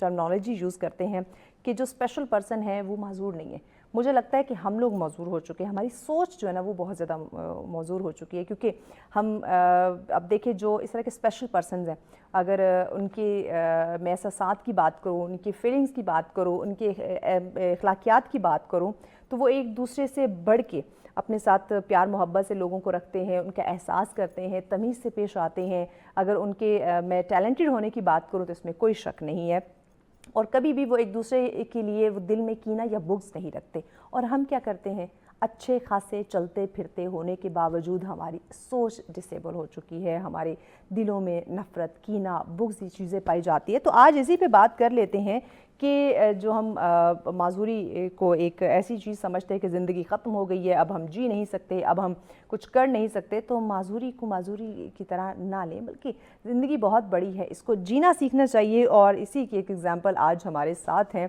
Terminology use کرتے ہیں کہ جو اسپیشل پرسن ہے وہ معذور نہیں ہے. مجھے لگتا ہے کہ ہم لوگ معذور ہو چکے ہیں, ہماری سوچ جو ہے نا وہ بہت زیادہ معذور ہو چکی ہے, کیونکہ ہم اب دیکھیں جو اس طرح کے اسپیشل پرسنز ہیں, اگر ان کے میں احساسات کی بات کروں, ان کی فیلنگز کی بات کروں, ان کے اخلاقیات کی بات کروں, تو وہ ایک دوسرے سے بڑھ کے اپنے ساتھ پیار محبت سے لوگوں کو رکھتے ہیں, ان کا احساس کرتے ہیں, تمیز سے پیش آتے ہیں. اگر ان کے میں ٹیلنٹڈ ہونے کی بات کروں تو اس میں کوئی شک نہیں ہے, اور کبھی بھی وہ ایک دوسرے کے لیے وہ دل میں کینہ یا بغض نہیں رکھتے. اور ہم کیا کرتے ہیں, اچھے خاصے چلتے پھرتے ہونے کے باوجود ہماری سوچ ڈسیبل ہو چکی ہے, ہمارے دلوں میں نفرت, کینہ, بغض یہ چیزیں پائی جاتی ہے. تو آج اسی پہ بات کر لیتے ہیں کہ جو ہم معذوری کو ایک ایسی چیز سمجھتے ہیں کہ زندگی ختم ہو گئی ہے, اب ہم جی نہیں سکتے, اب ہم کچھ کر نہیں سکتے, تو معذوری کو معذوری کی طرح نہ لیں, بلکہ زندگی بہت بڑی ہے, اس کو جینا سیکھنا چاہیے. اور اسی کی ایک ایگزامپل آج ہمارے ساتھ ہیں,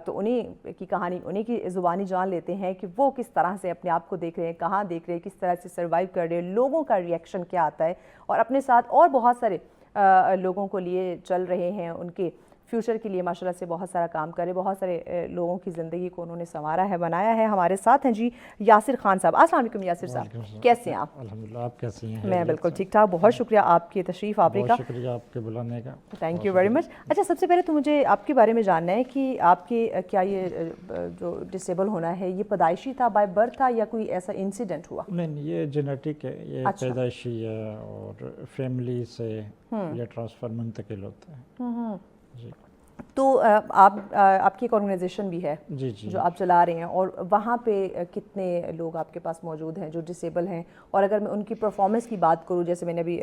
تو انہیں کی کہانی, انہیں کی زبانی جان لیتے ہیں کہ وہ کس طرح سے اپنے آپ کو دیکھ رہے ہیں, کہاں دیکھ رہے ہیں, کس طرح سے سروائیو کر رہے ہیں, لوگوں کا ریئیکشن کیا آتا ہے, اور اپنے ساتھ اور بہت سارے لوگوں کو لیے چل رہے ہیں, ان کے فیوچر کے لیے ماشاءاللہ سے بہت سارا کام کرے, بہت سارے لوگوں کی زندگی کو انہوں نے سنوارا ہے, بنایا ہے. ہمارے ساتھ ہیں جی یاسر خان صاحب. السلام علیکم یاسر صاحب, کیسے ہیں آپ؟ الحمدللہ, آپ کیسی ہیں؟ میں بالکل ٹھیک ٹھاک, بہت شکریہ آپ کی تشریف آوری کا. بہت شکریہ آپ کے بلانے کا. Thank you very much. اچھا, سب سے پہلے تو مجھے آپ کے بارے میں جاننا ہے کہ آپ کے کیا یہ جو ڈسیبل ہونا ہے یہ پیدائشی تھا, بائی برتھ تھا, یا کوئی ایسا انسیڈنٹ ہوا؟ نہیں, یہ جینیٹک ہے, یہ پیدائشی ہے, اور فیملی سے یہ ٹرانسفر منتقل ہوتا ہے. جی. تو آپ کی ایک آرگنائزیشن بھی ہے جی جی جو آپ چلا رہے ہیں, اور وہاں پہ کتنے لوگ آپ کے پاس موجود ہیں جو ڈسیبل ہیں؟ اور اگر میں ان کی پرفارمنس کی بات کروں, جیسے میں نے ابھی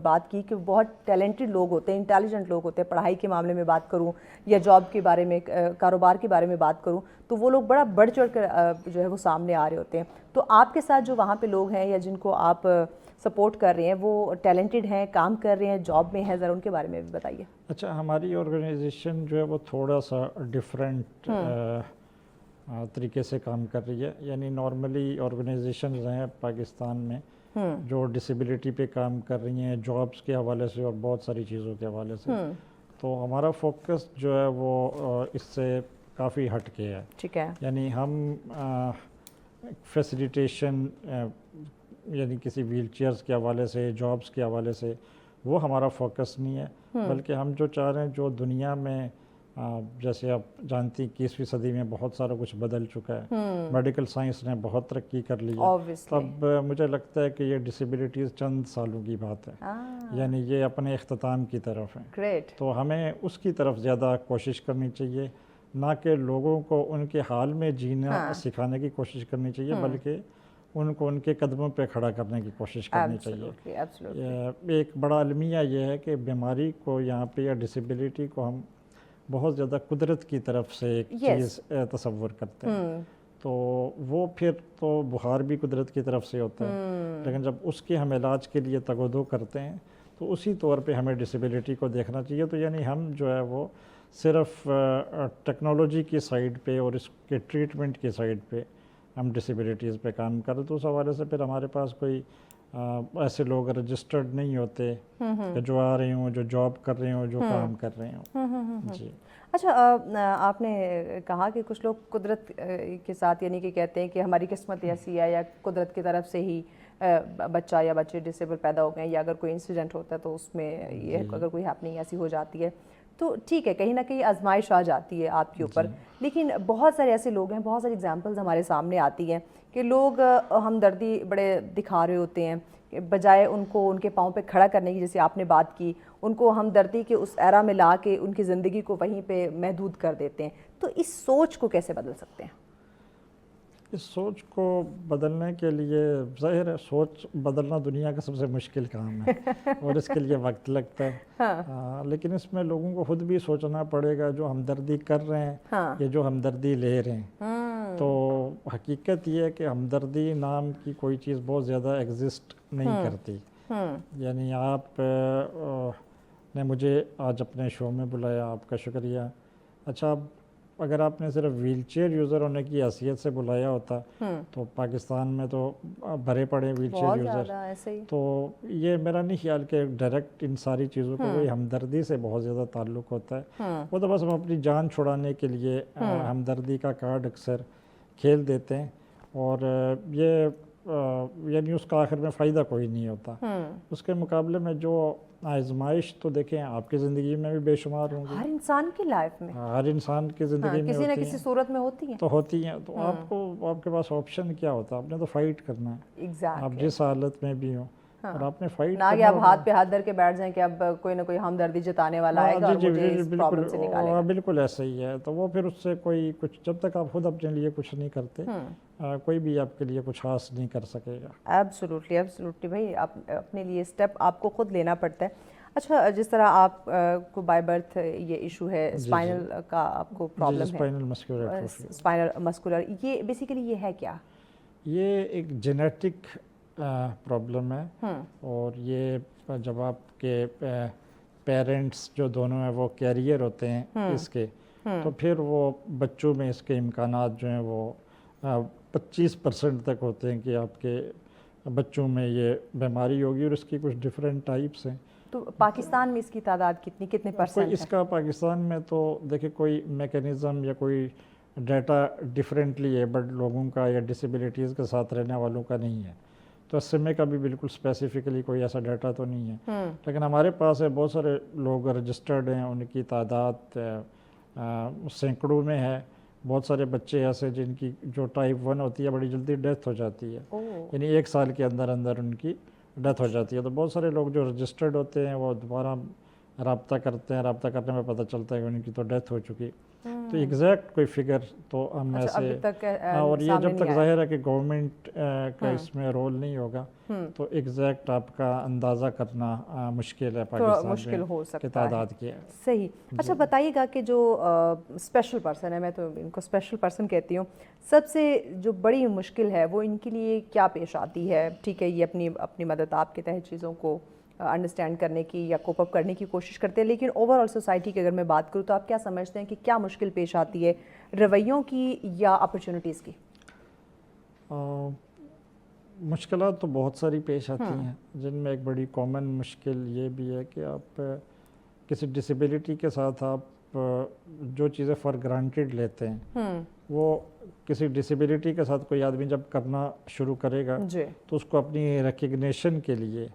بات کی کہ بہت ٹیلنٹڈ لوگ ہوتے ہیں, انٹیلیجنٹ لوگ ہوتے ہیں, پڑھائی کے معاملے میں بات کروں یا جاب کے بارے میں, کاروبار کے بارے میں بات کروں, تو وہ لوگ بڑا بڑھ چڑھ کر جو ہے وہ سامنے آ رہے ہوتے ہیں. تو آپ کے ساتھ جو وہاں پہ لوگ ہیں یا جن کو آپ سپورٹ کر رہے ہیں, وہ ٹیلنٹڈ ہیں, کام کر رہے ہیں, جاب میں ہیں, ذرا ان کے بارے میں بھی بتائیے. اچھا, ہماری آرگنائزیشن جو ہے وہ تھوڑا سا ڈفرینٹ طریقے سے کام کر رہی ہے. یعنی نارملی آرگنائزیشنز ہیں پاکستان میں جو ڈسیبلٹی پہ کام کر رہی ہیں, جابس کے حوالے سے اور بہت ساری چیزوں کے حوالے سے, تو ہمارا فوکس جو ہے وہ اس سے کافی ہٹ کے ہے. ٹھیک ہے. یعنی ہم فیسیلیٹیشن یعنی کسی ویل چیئرز کے حوالے سے, جابس کے حوالے سے, وہ ہمارا فوکس نہیں ہے, بلکہ ہم جو چاہ رہے ہیں, جو دنیا میں جیسے آپ جانتی 21ویں صدی میں بہت سارا کچھ بدل چکا ہے, میڈیکل سائنس نے بہت ترقی کر لی ہے, تب مجھے لگتا ہے کہ یہ ڈسیبلٹیز چند سالوں کی بات ہے, یعنی یہ اپنے اختتام کی طرف ہیں. تو ہمیں اس کی طرف زیادہ کوشش کرنی چاہیے, نہ کہ لوگوں کو ان کے حال میں جینا سکھانے کی کوشش کرنی چاہیے, بلکہ ان کو ان کے قدموں پہ کھڑا کرنے کی کوشش کرنی چاہیے. ایک بڑا المیہ یہ ہے کہ بیماری کو یہاں پہ یا ڈسیبلٹی کو ہم بہت زیادہ قدرت کی طرف سے ایک چیز تصور کرتے ہیں, تو وہ پھر تو بخار بھی قدرت کی طرف سے ہوتا ہے, لیکن جب اس کے ہم علاج کے لیے تگ و دو کرتے ہیں تو اسی طور پہ ہمیں ڈسیبلٹی کو دیکھنا چاہیے. تو یعنی ہم جو ہے وہ صرف ٹیکنالوجی کی سائڈ پہ اور اس کے ٹریٹمنٹ کی سائڈ پہ ہم ڈسیبلٹیز پہ کام کر رہے, تو اس حوالے سے پھر ہمارے پاس کوئی ایسے لوگ رجسٹرڈ نہیں ہوتے کہ جو آ رہے ہوں, جو جاب کر رہے ہوں, جو کام کر رہے ہوں. جی. اچھا, آپ نے کہا کہ کچھ لوگ قدرت کے ساتھ, یعنی کہ کہتے ہیں کہ ہماری قسمت ایسی ہے یا قدرت کی طرف سے ہی بچہ یا بچے ڈسیبل پیدا ہو گئے, یا اگر کوئی انسیڈنٹ ہوتا ہے تو اس میں یہ اگر کوئی ہیپننگ ایسی ہو جاتی ہے تو ٹھیک ہے, کہیں نہ کہیں آزمائش آ جاتی ہے آپ کے اوپر. لیکن بہت سارے ایسے لوگ ہیں, بہت ساری ایگزامپلز ہمارے سامنے آتی ہیں کہ لوگ ہمدردی بڑے دکھا رہے ہوتے ہیں, بجائے ان کو ان کے پاؤں پہ کھڑا کرنے کی, جیسے آپ نے بات کی, ان کو ہمدردی کے اس ایرا میں لا کے ان کی زندگی کو وہیں پہ محدود کر دیتے ہیں. تو اس سوچ کو کیسے بدل سکتے ہیں؟ اس سوچ کو بدلنے کے لیے ظاہر ہے سوچ بدلنا دنیا کا سب سے مشکل کام ہے اور اس کے لیے وقت لگتا ہے, لیکن اس میں لوگوں کو خود بھی سوچنا پڑے گا, جو ہمدردی کر رہے ہیں یا جو ہمدردی لے رہے ہیں. تو حقیقت یہ ہے کہ ہمدردی نام کی کوئی چیز بہت زیادہ ایگزسٹ نہیں کرتی. یعنی آپ نے مجھے آج اپنے شو میں بلایا, آپ کا شکریہ. اچھا, اگر آپ نے صرف ویل چیئر یوزر ہونے کی حیثیت سے بلایا ہوتا تو پاکستان میں تو بھرے پڑے ویل چیئر بہت یوزر. زیادہ ایسے ہی. تو یہ میرا نہیں خیال کہ ڈائریکٹ ان ساری چیزوں کو کوئی ہمدردی سے بہت زیادہ تعلق ہوتا ہے. وہ تو بس ہم اپنی جان چھڑانے کے لیے ہمدردی کا کارڈ اکثر کھیل دیتے ہیں اور یہ یعنی اس کا آخر میں فائدہ کوئی نہیں ہوتا. اس کے مقابلے میں جو آزمائش تو دیکھیں آپ کی زندگی میں بھی بے شمار ہوں گی, ہر انسان کی لائف میں ہر انسان کی زندگی میں کسی نہ ہوتی کسی ہیں صورت میں ہوتی ہیں. تو ہوتی ہیں. تو آپ کے پاس آپشن کیا ہوتا ہے؟ آپ نے تو فائٹ کرنا ہے. آپ ایگزیکٹلی. جس حالت میں بھی ہوں اور آپ نے فائٹ نہ کہ آپ ہاتھ پہ ہاتھ دھر کے بیٹھ جائیں کہ اب کوئی نہ کوئی ہمدردی جتانے والا آئے گا اور مجھے اس پرابلم سے نکالے گا. بالکل ایسا ہی ہے. تو وہ پھر اس سے کوئی کچھ, جب تک آپ خود اپنے لیے کچھ نہیں کرتے کوئی بھی آپ کے لیے کچھ خاص نہیں کر سکے گا. ایبسولوٹلی ایبسولوٹلی بھائی, اپنے لیے اسٹیپ آپ کو خود لینا پڑتا ہے. اچھا, جس طرح آپ کو بائی برتھ یہ ایشو ہے, اسپائنل کا آپ کو پرابلم ہے, اسپائنل مسکولر ایٹروفی, اسپائنل مسکولر, یہ بیسیکلی یہ ہے کیا؟ یہ ایک جینیٹک پرابلم ہے اور یہ جب آپ کے پیرنٹس جو دونوں ہیں وہ کیریئر ہوتے ہیں اس کے, تو پھر وہ بچوں میں اس کے امکانات جو ہیں وہ 25% تک ہوتے ہیں کہ آپ کے بچوں میں یہ بیماری ہوگی, اور اس کی کچھ ڈفرینٹ ٹائپس ہیں. تو پاکستان میں اس کی تعداد کتنے پرسنٹ اس کا پاکستان میں تو دیکھیں کوئی میکینزم یا کوئی ڈیٹا ڈفرینٹلی ایبلڈ لوگوں کا یا ڈسیبلٹیز کے ساتھ رہنے والوں کا نہیں ہے. تو SMA کا بھی بالکل اسپیسیفکلی کوئی ایسا ڈیٹا تو نہیں ہے, لیکن ہمارے پاس ہے بہت سارے لوگ رجسٹرڈ ہیں, ان کی تعداد سینکڑوں میں ہے. بہت سارے بچے ایسے جن کی جو ٹائپ 1 ہوتی ہے بڑی جلدی ڈیتھ ہو جاتی ہے, یعنی 1 سال کے اندر اندر ان کی ڈیتھ ہو جاتی ہے. تو بہت سارے لوگ جو رجسٹرڈ ہوتے ہیں وہ دوبارہ رابطہ کرتے ہیں, رابطہ کرنے میں پتہ چلتا ہے کہ ان کی تو ڈیتھ ہو چکی. تو ایگزیکٹ کوئی فگر تو ہم ایسے, اور یہ جب تک ظاہر ہے کہ گورنمنٹ کا اس میں رول نہیں ہوگا تو ایگزیکٹ آپ کا اندازہ کرنا مشکل ہے مشکل ہو پاکستان کی تعداد کی. صحیح. اچھا بتائیے گا کہ جو اسپیشل پرسن ہے, میں تو ان کو اسپیشل پرسن کہتی ہوں, سب سے جو بڑی مشکل ہے وہ ان کے لیے کیا پیش آتی ہے؟ ٹھیک ہے, یہ اپنی مدد آپ کے تحت چیزوں کو انڈرسٹینڈ کرنے کی یا کوپ اپ کرنے کی کوشش کرتے ہیں, لیکن اوور آل سوسائٹی کی اگر میں بات کروں تو آپ کیا سمجھتے ہیں کہ کیا مشکل پیش آتی ہے, رویوں کی یا اپرچونٹیز کی؟ مشکلات تو بہت ساری پیش آتی ہیں, جن میں ایک بڑی کامن مشکل یہ بھی ہے کہ آپ کسی ڈسیبلٹی کے ساتھ آپ جو چیزیں فار گرانٹیڈ لیتے ہیں وہ کسی ڈسیبلٹی کے ساتھ کوئی آدمی جب کرنا شروع کرے گا تو اس کو اپنی ریکگنیشن کے لیے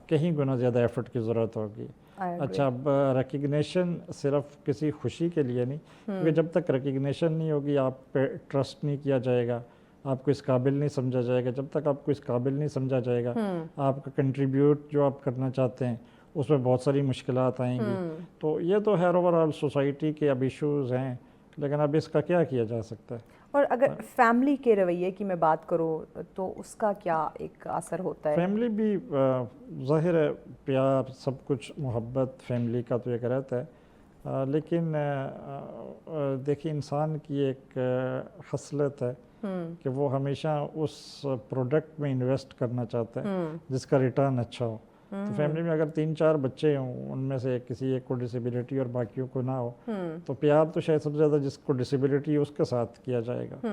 کہیں گنا زیادہ ایفرٹ کی ضرورت ہوگی. اچھا, اب ریکگنیشن صرف کسی خوشی کے لیے نہیں, کیونکہ جب تک ریکگنیشن نہیں ہوگی آپ پہ ٹرسٹ نہیں کیا جائے گا, آپ کو اس قابل نہیں سمجھا جائے گا. جب تک آپ کو اس قابل نہیں سمجھا جائے گا آپ کا کنٹریبیوٹ جو آپ کرنا چاہتے ہیں اس میں بہت ساری مشکلات آئیں گی. تو یہ تو ہے اوور آل سوسائٹی کے اب ایشوز ہیں, لیکن اب اس کا کیا کیا جا سکتا ہے؟ اور اگر فیملی کے رویے کی میں بات کروں تو اس کا کیا ایک اثر ہوتا ہے؟ فیملی بھی ظاہر ہے پیار سب کچھ محبت فیملی کا تو ایک رہتا ہے, لیکن دیکھیے انسان کی ایک خصلت ہے کہ وہ ہمیشہ اس پروڈکٹ میں انویسٹ کرنا چاہتا ہے جس کا ریٹرن اچھا ہو. تو فیملی میں اگر 3-4 بچے ہوں, ان میں سے کسی ایک کو ڈسیبلٹی اور باقیوں کو نہ ہو, تو پیار تو شاید سب سے زیادہ جس کو ڈسیبلٹی اس کے ساتھ کیا جائے گا,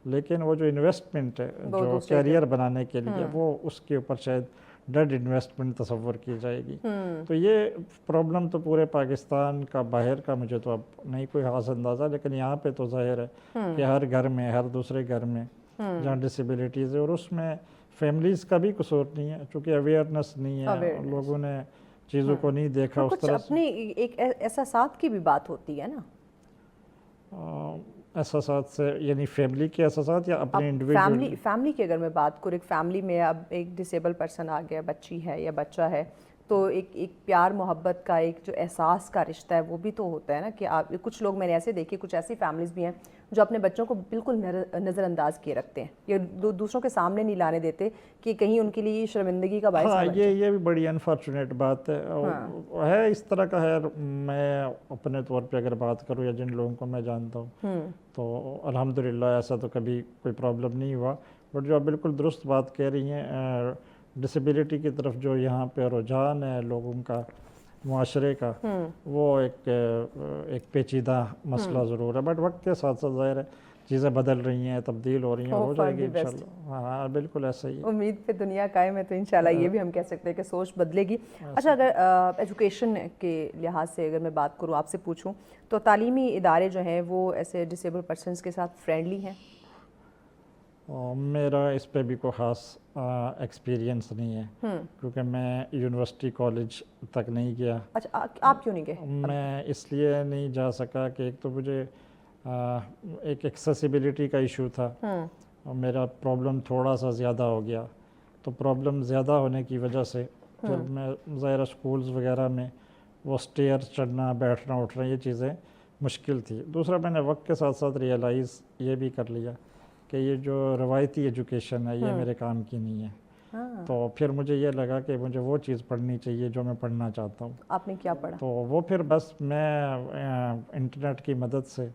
لیکن وہ جو انویسٹمنٹ ہے جو کیریئر بنانے کے لیے وہ اس کے اوپر شاید ڈیڈ انویسٹمنٹ تصور کی جائے گی. تو یہ پرابلم تو پورے پاکستان کا باہر کا مجھے تو اب نہیں کوئی خاص اندازہ, لیکن یہاں پہ تو ظاہر ہے کہ ہر گھر میں, ہر دوسرے گھر میں جہاں ڈسیبلٹیز ہے, اور اس میں فیملیز کا بھی قصور نہیں ہے چونکہ اویئرنیس نہیں ہے, لوگوں نے چیزوں کو نہیں دیکھا اس طرح. اپنی ایک احساسات کی بھی بات ہوتی ہے نا, احساسات سے یعنی فیملی کے احساسات یا اپنے انڈیویجول فیملی کی اگر میں بات کروں, ایک فیملی میں اب ایک ڈسیبل پرسن آ گیا, بچی ہے یا بچہ ہے, تو ایک پیار محبت کا ایک جو احساس کا رشتہ ہے وہ بھی تو ہوتا ہے نا, کہ آپ کچھ لوگ میں نے ایسے دیکھے, کچھ ایسی فیملیز بھی ہیں جو اپنے بچوں کو بالکل نظر انداز کیے رکھتے ہیں یا دوسروں کے سامنے نہیں لانے دیتے کہ کہیں ان کے لیے شرمندگی کا باعث نہ بن جائے. یہ بھی بڑی انفارچونیٹ بات ہے, اس طرح کا ہے. میں اپنے طور پہ اگر بات کروں یا جن لوگوں کو میں جانتا ہوں تو الحمدللہ ایسا تو کبھی کوئی پرابلم نہیں ہوا. بٹ جو آپ بالکل درست بات کہہ رہی ہیں, ڈسیبلٹی کی طرف جو یہاں پہ رجحان ہے لوگوں کا, معاشرے کا وہ ایک پیچیدہ مسئلہ ضرور ہے، بٹ وقت کے ساتھ ساتھ ظاہر ہے چیزیں بدل رہی ہیں، تبدیل ہو رہی ہیں، ہو جائے گی انشاءاللہ. ہاں بالکل ایسا ہی ہے. امید پہ دنیا قائم ہے، تو انشاءاللہ یہ بھی ہم کہہ سکتے ہیں کہ سوچ بدلے گی. اچھا، اگر ایجوکیشن کے لحاظ سے اگر میں بات کروں، آپ سے پوچھوں، تو تعلیمی ادارے جو ہیں وہ ایسے ڈسیبل پرسنس کے ساتھ فرینڈلی ہیں؟ میرا اس پہ بھی کوئی خاص ایکسپیرینس نہیں ہے، کیونکہ میں یونیورسٹی کالج تک نہیں گیا. اچھا، آپ کیوں نہیں گئے؟ میں اس لیے نہیں جا سکا کہ ایک تو مجھے ایک ایکسیسیبلٹی کا ایشو تھا، اور میرا پرابلم تھوڑا سا زیادہ ہو گیا. تو پرابلم زیادہ ہونے کی وجہ سے پھر میں ظاہر اسکولز وغیرہ میں وہ اسٹیئر چڑھنا، بیٹھنا اٹھنا، یہ چیزیں مشکل تھی. دوسرا میں نے وقت کے ساتھ ساتھ ریئلائز یہ بھی کر لیا کہ یہ جو روایتی ایجوکیشن ہے یہ میرے کام کی نہیں ہے. تو پھر مجھے یہ لگا کہ مجھے وہ چیز پڑھنی چاہیے جو میں پڑھنا چاہتا ہوں. آپ نے کیا پڑھا؟ تو وہ پھر بس میں انٹرنیٹ کی مدد سے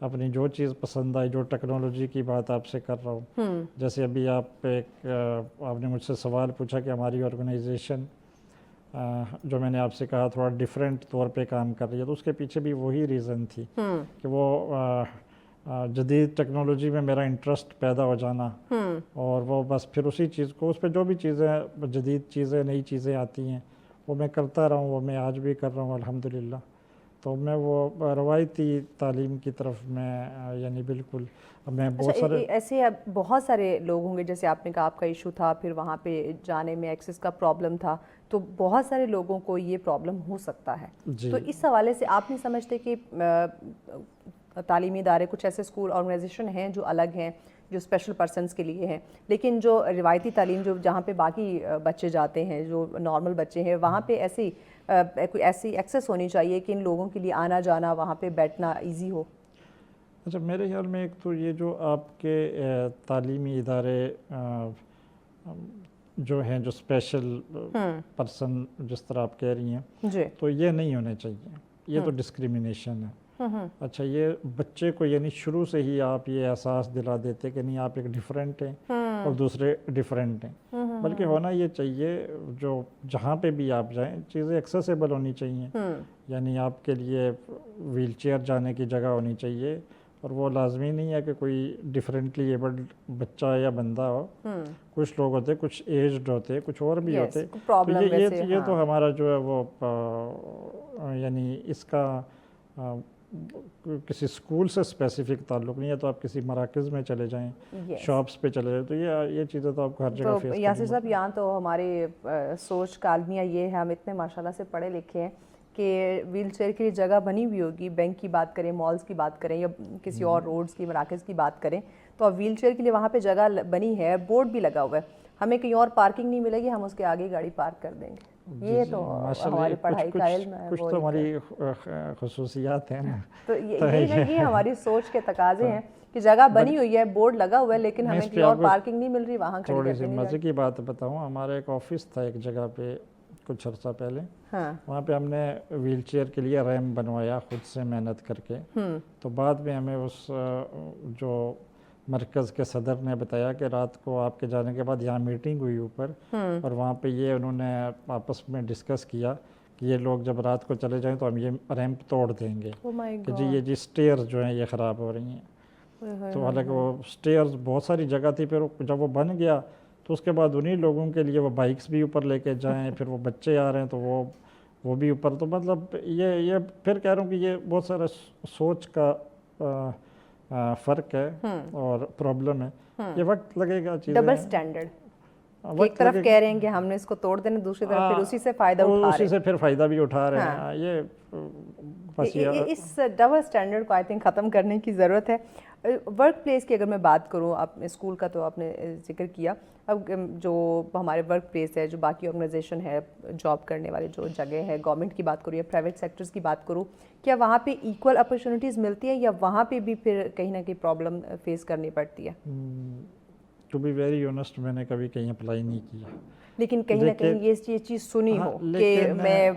اپنی جو چیز پسند آئی، جو ٹیکنالوجی کی بات آپ سے کر رہا ہوں، جیسے ابھی آپ نے مجھ سے سوال پوچھا کہ ہماری آرگنائزیشن جو میں نے آپ سے کہا تھوڑا ڈیفرنٹ طور پہ کام کر رہی ہے، تو اس کے پیچھے بھی وہی ریزن تھی کہ وہ جدید ٹیکنالوجی میں میرا انٹرسٹ پیدا ہو جانا، اور وہ بس پھر اسی چیز کو، اس پہ جو بھی چیزیں جدید چیزیں، نئی چیزیں آتی ہیں وہ میں کرتا رہا ہوں. وہ میں آج بھی کر رہا ہوں الحمدللہ. تو میں وہ روایتی تعلیم کی طرف میں یعنی بالکل میں بہت سارے ایسے بہت سارے لوگ ہوں گے، جیسے آپ نے کہا آپ کا ایشو تھا، پھر وہاں پہ جانے میں ایکسیس کا پرابلم تھا، تو بہت سارے لوگوں کو یہ پرابلم ہو سکتا ہے. تو اس حوالے سے آپ نہیں سمجھتے کہ تعلیمی ادارے، کچھ ایسے اسکول آرگنائزیشن ہیں جو الگ ہیں، جو اسپیشل پرسنس کے لیے ہیں، لیکن جو روایتی تعلیم جو جہاں پہ باقی بچے جاتے ہیں، جو نارمل بچے ہیں، وہاں پہ کوئی ایسی ایکسیس ہونی چاہیے کہ ان لوگوں کے لیے آنا جانا، وہاں پہ بیٹھنا ایزی ہو؟ اچھا، میرے خیال میں ایک تو یہ جو آپ کے تعلیمی ادارے جو ہیں، جو اسپیشل پرسن جس طرح آپ کہہ رہی ہیں، تو یہ نہیں ہونے چاہیے. یہ تو ڈسکریمنیشن ہے. اچھا، یہ بچے کو یعنی شروع سے ہی آپ یہ احساس دلا دیتے کہ نہیں آپ ایک ڈیفرنٹ ہیں اور دوسرے ڈیفرنٹ ہیں. بلکہ ہونا یہ چاہیے جو جہاں پہ بھی آپ جائیں چیزیں ایکسیسیبل ہونی چاہیے. یعنی آپ کے لیے ویل چیئر جانے کی جگہ ہونی چاہیے، اور وہ لازمی نہیں ہے کہ کوئی ڈیفرنٹلی ایبلڈ بچہ یا بندہ ہو. کچھ لوگ ہوتے، کچھ ایجڈ ہوتے، کچھ اور بھی ہوتے. یہ تو ہمارا جو ہے وہ یعنی اس کا کسی اسکول سے اسپیسیفک تعلق نہیں ہے. تو آپ کسی مراکز میں چلے جائیں، شاپس پہ چلے جائیں، تو یہ چیزیں تو آپ کو ہر جگہ فیس کرنی. یاسر صاحب، یہاں تو ہمارے سوچ کا المیہ یہ ہے، ہم اتنے ماشاءاللہ سے پڑھے لکھے ہیں کہ ویل چیئر کے لیے جگہ بنی ہوئی ہوگی. بینک کی بات کریں، مالز کی بات کریں، یا کسی اور روڈز کی، مراکز کی بات کریں، تو اب ویل چیئر کے لیے وہاں پہ جگہ بنی ہے، بورڈ بھی لگا ہوا ہے. ہمیں کہیں اور پارکنگ نہیں ملے گی، ہم اس کے آگے گاڑی پارک کر دیں گے. یہ تو ہماری پڑھائی کا علم ہے، کچھ تو ہماری خصوصیات ہیں نا. تو یہ ہماری سوچ کے تقاضے ہیں کہ جگہ بنی ہوئی ہے، بورڈ لگا ہوا ہے، لیکن ہمیں کہیں اور پارکنگ نہیں مل رہی، وہاں کھڑی تھوڑی سی مزے کی بات بتاؤں. ہمارا ایک آفس تھا ایک جگہ پہ کچھ عرصہ پہلے، وہاں پہ ہم نے ویل چیئر کے لیے ریمپ بنوایا خود سے محنت کر کے. تو بعد میں ہمیں اس جو مرکز کے صدر نے بتایا کہ رات کو آپ کے جانے کے بعد یہاں میٹنگ ہوئی اوپر، اور وہاں پہ یہ انہوں نے آپس میں ڈسکس کیا کہ یہ لوگ جب رات کو چلے جائیں تو ہم یہ ریمپ توڑ دیں گے کہ یہ سٹیئرز جو ہیں یہ خراب ہو رہی ہیں. تو حالانکہ وہ سٹیئرز بہت ساری جگہ تھی، پھر جب وہ بن گیا تو اس کے بعد انہی لوگوں کے لیے وہ بائکس بھی اوپر لے کے جائیں، پھر وہ بچے آ رہے ہیں تو وہ بھی اوپر. تو مطلب یہ پھر کہہ رہا ہوں کہ یہ بہت سارا سوچ کا فرق ہے اور پرابلم ہے. یہ وقت لگے گا. چیزیں ڈبل سٹینڈرڈ، ایک طرف کہہ رہے ہیں کہ ہم نے اس کو توڑ دینا، دوسری طرف پھر اسی سے فائدہ اٹھا رہے ہیں، اسی سے پھر فائدہ بھی اٹھا رہے ہیں. یہ بس اس ڈبل سٹینڈرڈ کو آئی تھنک ختم کرنے کی ضرورت ہے. ورک پلیس کی اگر میں بات کروں، آپ نے اسکول کا تو آپ نے ذکر کیا، اب جو ہمارے ورک پلیس ہے، جو باقی آرگنائزیشن ہے، جاب کرنے والے جو جگہ ہے، گورنمنٹ کی بات کروں یا پرائیویٹ سیکٹرز کی بات کروں، کیا وہاں پہ ایکول اپرچونیٹیز ملتی ہیں، یا وہاں پہ بھی پھر کہیں نہ کہیں پرابلم فیس کرنی پڑتی ہے؟ ٹو بی ویری آنیسٹ میں نے کبھی کہیں اپلائی نہیں کیا، لیکن کہیں نہ کہیں یہ چیز سنی ہو کہ میں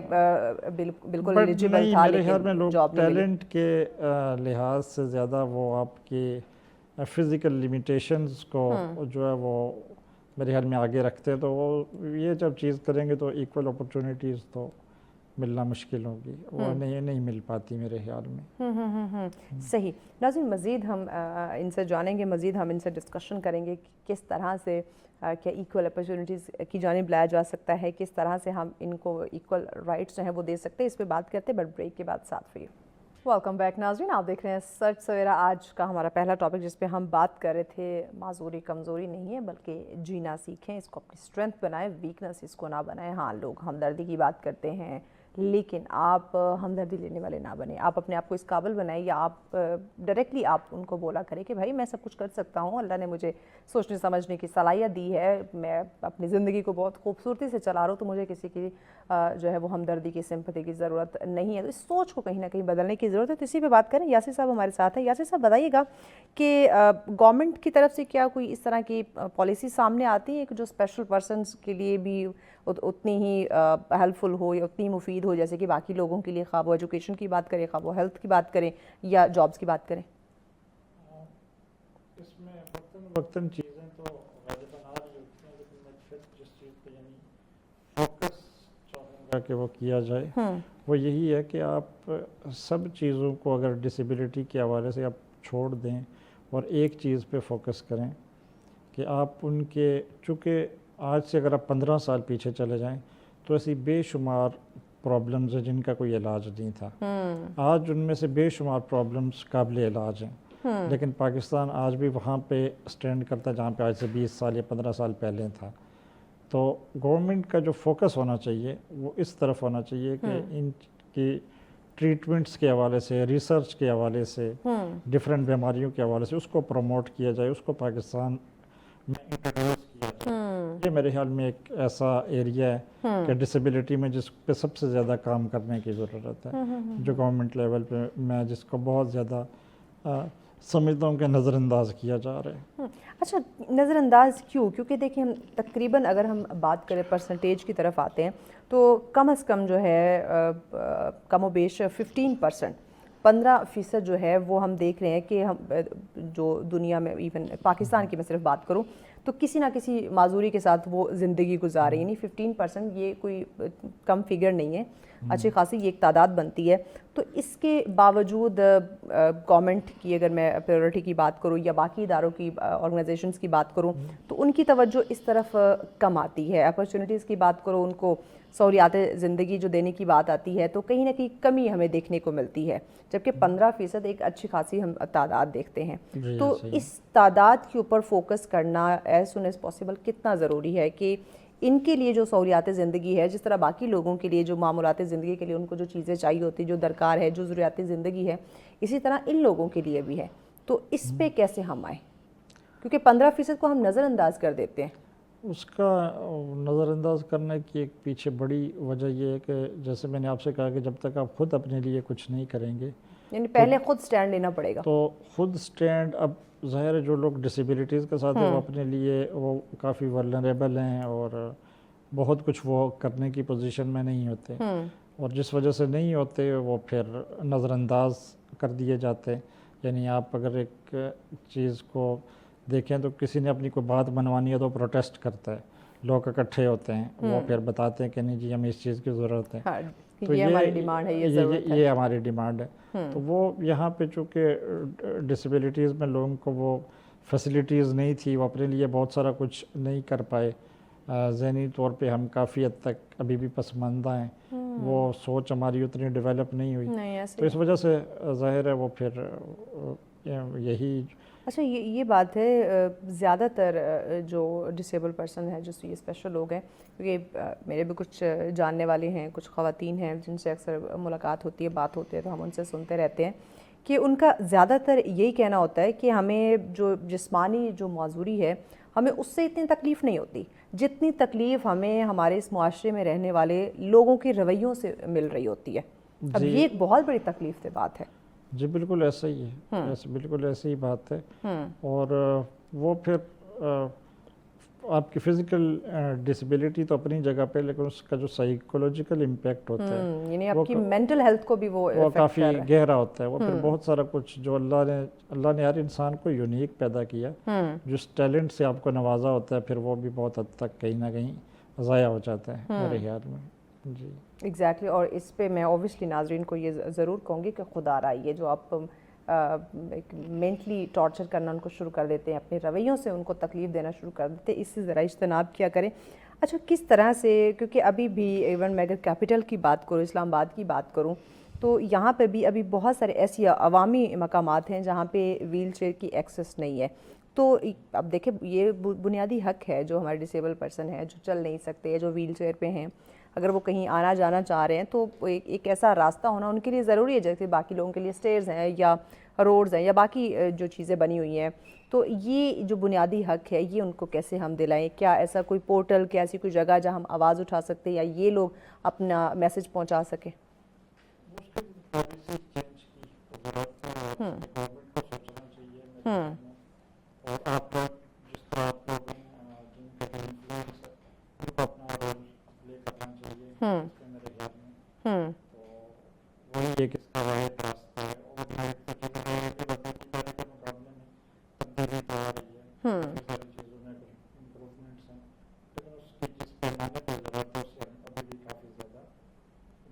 بالکل ایلیجیبل تھا. میرے خیال میں لوگ ٹیلنٹ کے لحاظ سے زیادہ وہ آپ کی فزیکل لیمیٹیشنز کو جو ہے وہ میرے خیال میں آگے رکھتے ہیں. تو وہ یہ جب چیز کریں گے تو ایکول اپرچونیٹیز تو ملنا مشکل ہوگی، وہ نہیں مل پاتی میرے خیال میں۔ صحیح ناظرین، مزید ہم ان سے جانیں گے، مزید ہم ان سے ڈسکشن کریں گے کہ کس طرح سے کیا ایکول اپرچونیٹیز کی جانب لایا جا سکتا ہے، کس طرح سے ہم ان کو ایکول رائٹس جو ہیں وہ دے سکتے ہیں، اس پہ بات کرتے ہیں بٹ بریک کے بعد ساتھ رہیے۔ ویلکم بیک ناظرین، آپ دیکھ رہے ہیں سچ سویرا۔ آج کا ہمارا پہلا ٹاپک جس پہ ہم بات کر رہے تھے، معذوری کمزوری نہیں ہے بلکہ جینا سیکھیں، اس کو اپنی اسٹرینتھ بنائیں، ویکنس اس کو نہ بنائیں۔ ہاں، لوگ ہمدردی کی بات کرتے ہیں لیکن آپ ہمدردی لینے والے نہ بنیں، آپ اپنے آپ کو اس قابل بنائیں، یا آپ ڈائریکٹلی آپ ان کو بولا کریں کہ بھائی میں سب کچھ کر سکتا ہوں، اللہ نے مجھے سوچنے سمجھنے کی صلاحیت دی ہے، میں اپنی زندگی کو بہت خوبصورتی سے چلا رہا ہوں، تو مجھے کسی کی جو ہے وہ ہمدردی کی، سمپتھی کی ضرورت نہیں ہے۔ تو اس سوچ کو کہیں نہ کہیں بدلنے کی ضرورت ہے۔ تو اسی پہ بات کریں، یاسر صاحب ہمارے ساتھ ہیں۔ یاسر صاحب بتائیے گا کہ گورنمنٹ کی طرف سے کیا کوئی اس طرح کی پالیسی سامنے آتی ہے کہ جو اسپیشل پرسنس کے لیے بھی اتنی ہی ہیلپ فل ہو یا اتنی مفید ہو جیسے کہ باقی لوگوں کے لیے، خواہ وہ ایجوکیشن کی بات کریں، خواہ وہ ہیلتھ کی بات کریں یا جابس کی بات کریں؟ اس میں وقتاً چیزیں تو غالباً آ رہی ہوتی ہیں، لیکن میں پھر جس چیز پہ یعنی فوکس چاہوں گا کہ وہ کیا جائے وہ یہی ہے کہ آپ سب چیزوں کو اگر ڈسیبلٹی کے حوالے سے آپ چھوڑ دیں اور ایک چیز پہ فوکس کریں کہ آپ ان کے، چونکہ آج سے اگر آپ 15 سال پیچھے چلے جائیں تو ایسی بے شمار پرابلمز ہیں جن کا کوئی علاج نہیں تھا۔ آج ان میں سے بے شمار پرابلمز قابل علاج ہیں، لیکن پاکستان آج بھی وہاں پہ سٹینڈ کرتا ہے جہاں پہ آج سے 20 سال یا 15 سال پہلے تھا۔ تو گورنمنٹ کا جو فوکس ہونا چاہیے وہ اس طرف ہونا چاہیے کہ ان کی ٹریٹمنٹس کے حوالے سے، ریسرچ کے حوالے سے، ڈفرینٹ بیماریوں کے حوالے سے اس کو پروموٹ کیا جائے، اس کو پاکستان میں انٹروڈیوس کیا جائے۔ یہ میرے خیال میں ایک ایسا ایریا ہے کہ ڈسیبلٹی میں جس پہ سب سے زیادہ کام کرنے کی ضرورت ہے، جو گورنمنٹ لیول پہ میں جس کو بہت زیادہ سمجھتا ہوں کہ نظر انداز کیا جا رہا ہے۔ اچھا، نظر انداز کیوں؟ کیونکہ دیکھیں ہم تقریباً اگر ہم بات کریں پرسنٹیج کی طرف آتے ہیں تو کم از کم جو ہے کم و بیش 15% جو ہے وہ ہم دیکھ رہے ہیں کہ ہم جو دنیا میں، ایون پاکستان کی میں صرف بات کروں تو کسی نہ کسی معذوری کے ساتھ وہ زندگی گزار رہی ہے۔ یعنی 15% یہ کوئی کم فگر نہیں ہے، اچھی خاصی یہ ایک تعداد بنتی ہے۔ تو اس کے باوجود گورنمنٹ کی اگر میں پریورٹی کی بات کروں یا باقی اداروں کی، آرگنائزیشنز کی بات کروں تو ان کی توجہ اس طرف کم آتی ہے۔ اپرچونیٹیز کی بات کرو، ان کو سہولیات زندگی جو دینے کی بات آتی ہے تو کہیں نہ کہیں کمی ہمیں دیکھنے کو ملتی ہے، جبکہ 15% ایک اچھی خاصی ہم تعداد دیکھتے ہیں۔ تو اس تعداد کے اوپر فوکس کرنا ایز سون ایز پاسبل کتنا ضروری ہے کہ ان کے لیے جو سہولیات زندگی ہے، جس طرح باقی لوگوں کے لیے جو معمولات زندگی کے لیے ان کو جو چیزیں چاہیے ہوتی، جو درکار ہے، جو ضروریات زندگی ہے، اسی طرح ان لوگوں کے لیے بھی ہے۔ تو اس پہ کیسے ہم آئیں؟ کیونکہ 15% کو ہم نظر انداز کر دیتے ہیں۔ اس کا نظر انداز کرنے کی ایک پیچھے بڑی وجہ یہ ہے کہ جیسے میں نے آپ سے کہا کہ جب تک آپ خود اپنے لیے کچھ نہیں کریں گے، یعنی پہلے خود سٹینڈ لینا پڑے گا۔ تو خود سٹینڈ، اب ظاہر ہے جو لوگ ڈسیبلٹیز کے ساتھ ہیں وہ اپنے لیے وہ کافی ولنریبل ہیں اور بہت کچھ وہ کرنے کی پوزیشن میں نہیں ہوتے، اور جس وجہ سے نہیں ہوتے وہ پھر نظر انداز کر دیے جاتے ہیں۔ یعنی آپ اگر ایک چیز کو دیکھیں تو کسی نے اپنی کوئی بات منوانی ہے تو پروٹیسٹ کرتا ہے، لوگ اکٹھے ہوتے ہیں، وہ پھر بتاتے ہیں کہ نہیں جی ہمیں اس چیز کی ضرورت ہے، تو یہ ہماری ڈیمانڈ ہے، یہ ضرورت ہے، یہ ہماری ڈیمانڈ ہے۔ تو وہ یہاں پہ چونکہ ڈسیبلٹیز میں لوگوں کو وہ فیسلٹیز نہیں تھی، وہ اپنے لیے بہت سارا کچھ نہیں کر پائے، ذہنی طور پہ ہم کافی حد تک ابھی بھی پسماندہ ہیں، وہ سوچ ہماری اتنی ڈیولپ نہیں ہوئی، تو اس وجہ سے ظاہر ہے وہ پھر یہی۔ اچھا، یہ بات ہے زیادہ تر جو ڈسیبل پرسن ہے، جو یہ اسپیشل لوگ ہیں، کیونکہ میرے بھی کچھ جاننے والے ہیں، کچھ خواتین ہیں جن سے اکثر ملاقات ہوتی ہے، بات ہوتی ہے، تو ہم ان سے سنتے رہتے ہیں کہ ان کا زیادہ تر یہی کہنا ہوتا ہے کہ ہمیں جو جسمانی جو معذوری ہے ہمیں اس سے اتنی تکلیف نہیں ہوتی جتنی تکلیف ہمیں ہمارے اس معاشرے میں رہنے والے لوگوں کے رویوں سے مل رہی ہوتی ہے۔ اب یہ ایک بہت بڑی تکلیف دہ بات ہے۔ جی بالکل ایسا ہی ہے، بالکل ایسی ہی بات ہے، اور وہ پھر آپ کی فزیکل ڈسیبلٹی تو اپنی جگہ پہ، لیکن اس کا جو سائیکولوجیکل امپیکٹ ہوتا ہے، یعنی آپ کی مینٹل ہیلتھ کو بھی وہ کافی گہرا ہوتا ہے۔ وہ پھر بہت سارا کچھ جو اللہ نے ہر انسان کو یونیک پیدا کیا، جس ٹیلنٹ سے آپ کو نوازا ہوتا ہے، پھر وہ بھی بہت حد تک کہیں نہ کہیں ضائع ہو جاتا ہے میرے خیال میں۔ جی ایگزیکٹلی اور اس پہ میں اوبیسلی ناظرین کو یہ ضرور کہوں گی کہ خدا را یہ جو آپ مینٹلی ٹارچر کرنا ان کو شروع کر دیتے ہیں، اپنے رویوں سے ان کو تکلیف دینا شروع کر دیتے ہیں، اس سے ذرا اجتناب کیا کریں. اچھا کس طرح سے، کیونکہ ابھی بھی ایون میں اگر کیپٹل کی بات کروں، اسلام آباد کی بات کروں، تو یہاں پہ بھی ابھی بہت سارے ایسی عوامی مقامات ہیں جہاں پہ ویل چیئر کی ایکسیس نہیں ہے. تو اب دیکھیں یہ بنیادی حق ہے جو ہمارے ڈسیبل پرسن ہیں، جو چل نہیں سکتے، جو ویل چیئر پہ ہیں، اگر وہ کہیں آنا جانا چاہ رہے ہیں تو ایک ایسا راستہ ہونا ان کے لیے ضروری ہے جیسے باقی لوگوں کے لیے سٹیئرز ہیں یا روڈز ہیں یا باقی جو چیزیں بنی ہوئی ہیں. تو یہ جو بنیادی حق ہے یہ ان کو کیسے ہم دلائیں؟ کیا ایسا کوئی پورٹل، کیا ایسی کوئی جگہ جہاں ہم آواز اٹھا سکتے ہیں یا یہ لوگ اپنا میسج پہنچا سکیں؟ اور آپ کو جس طرح آپ کو جن کا انفلوئنس ہے ان کو اپنا رول پلے کرنا چاہیے اس کے میرے خیال میں. تو وہی ایک اس کا واحد راستہ ہے. اور میں پہلے کے مقابلے میں تبدیلی تو آ رہی ہے، کافی ساری چیزوں میں کچھ امپروومنٹس ہیں، لیکن اس کی جس پیمانے پہ ضرورت ہے اس سے ہم ابھی بھی کافی زیادہ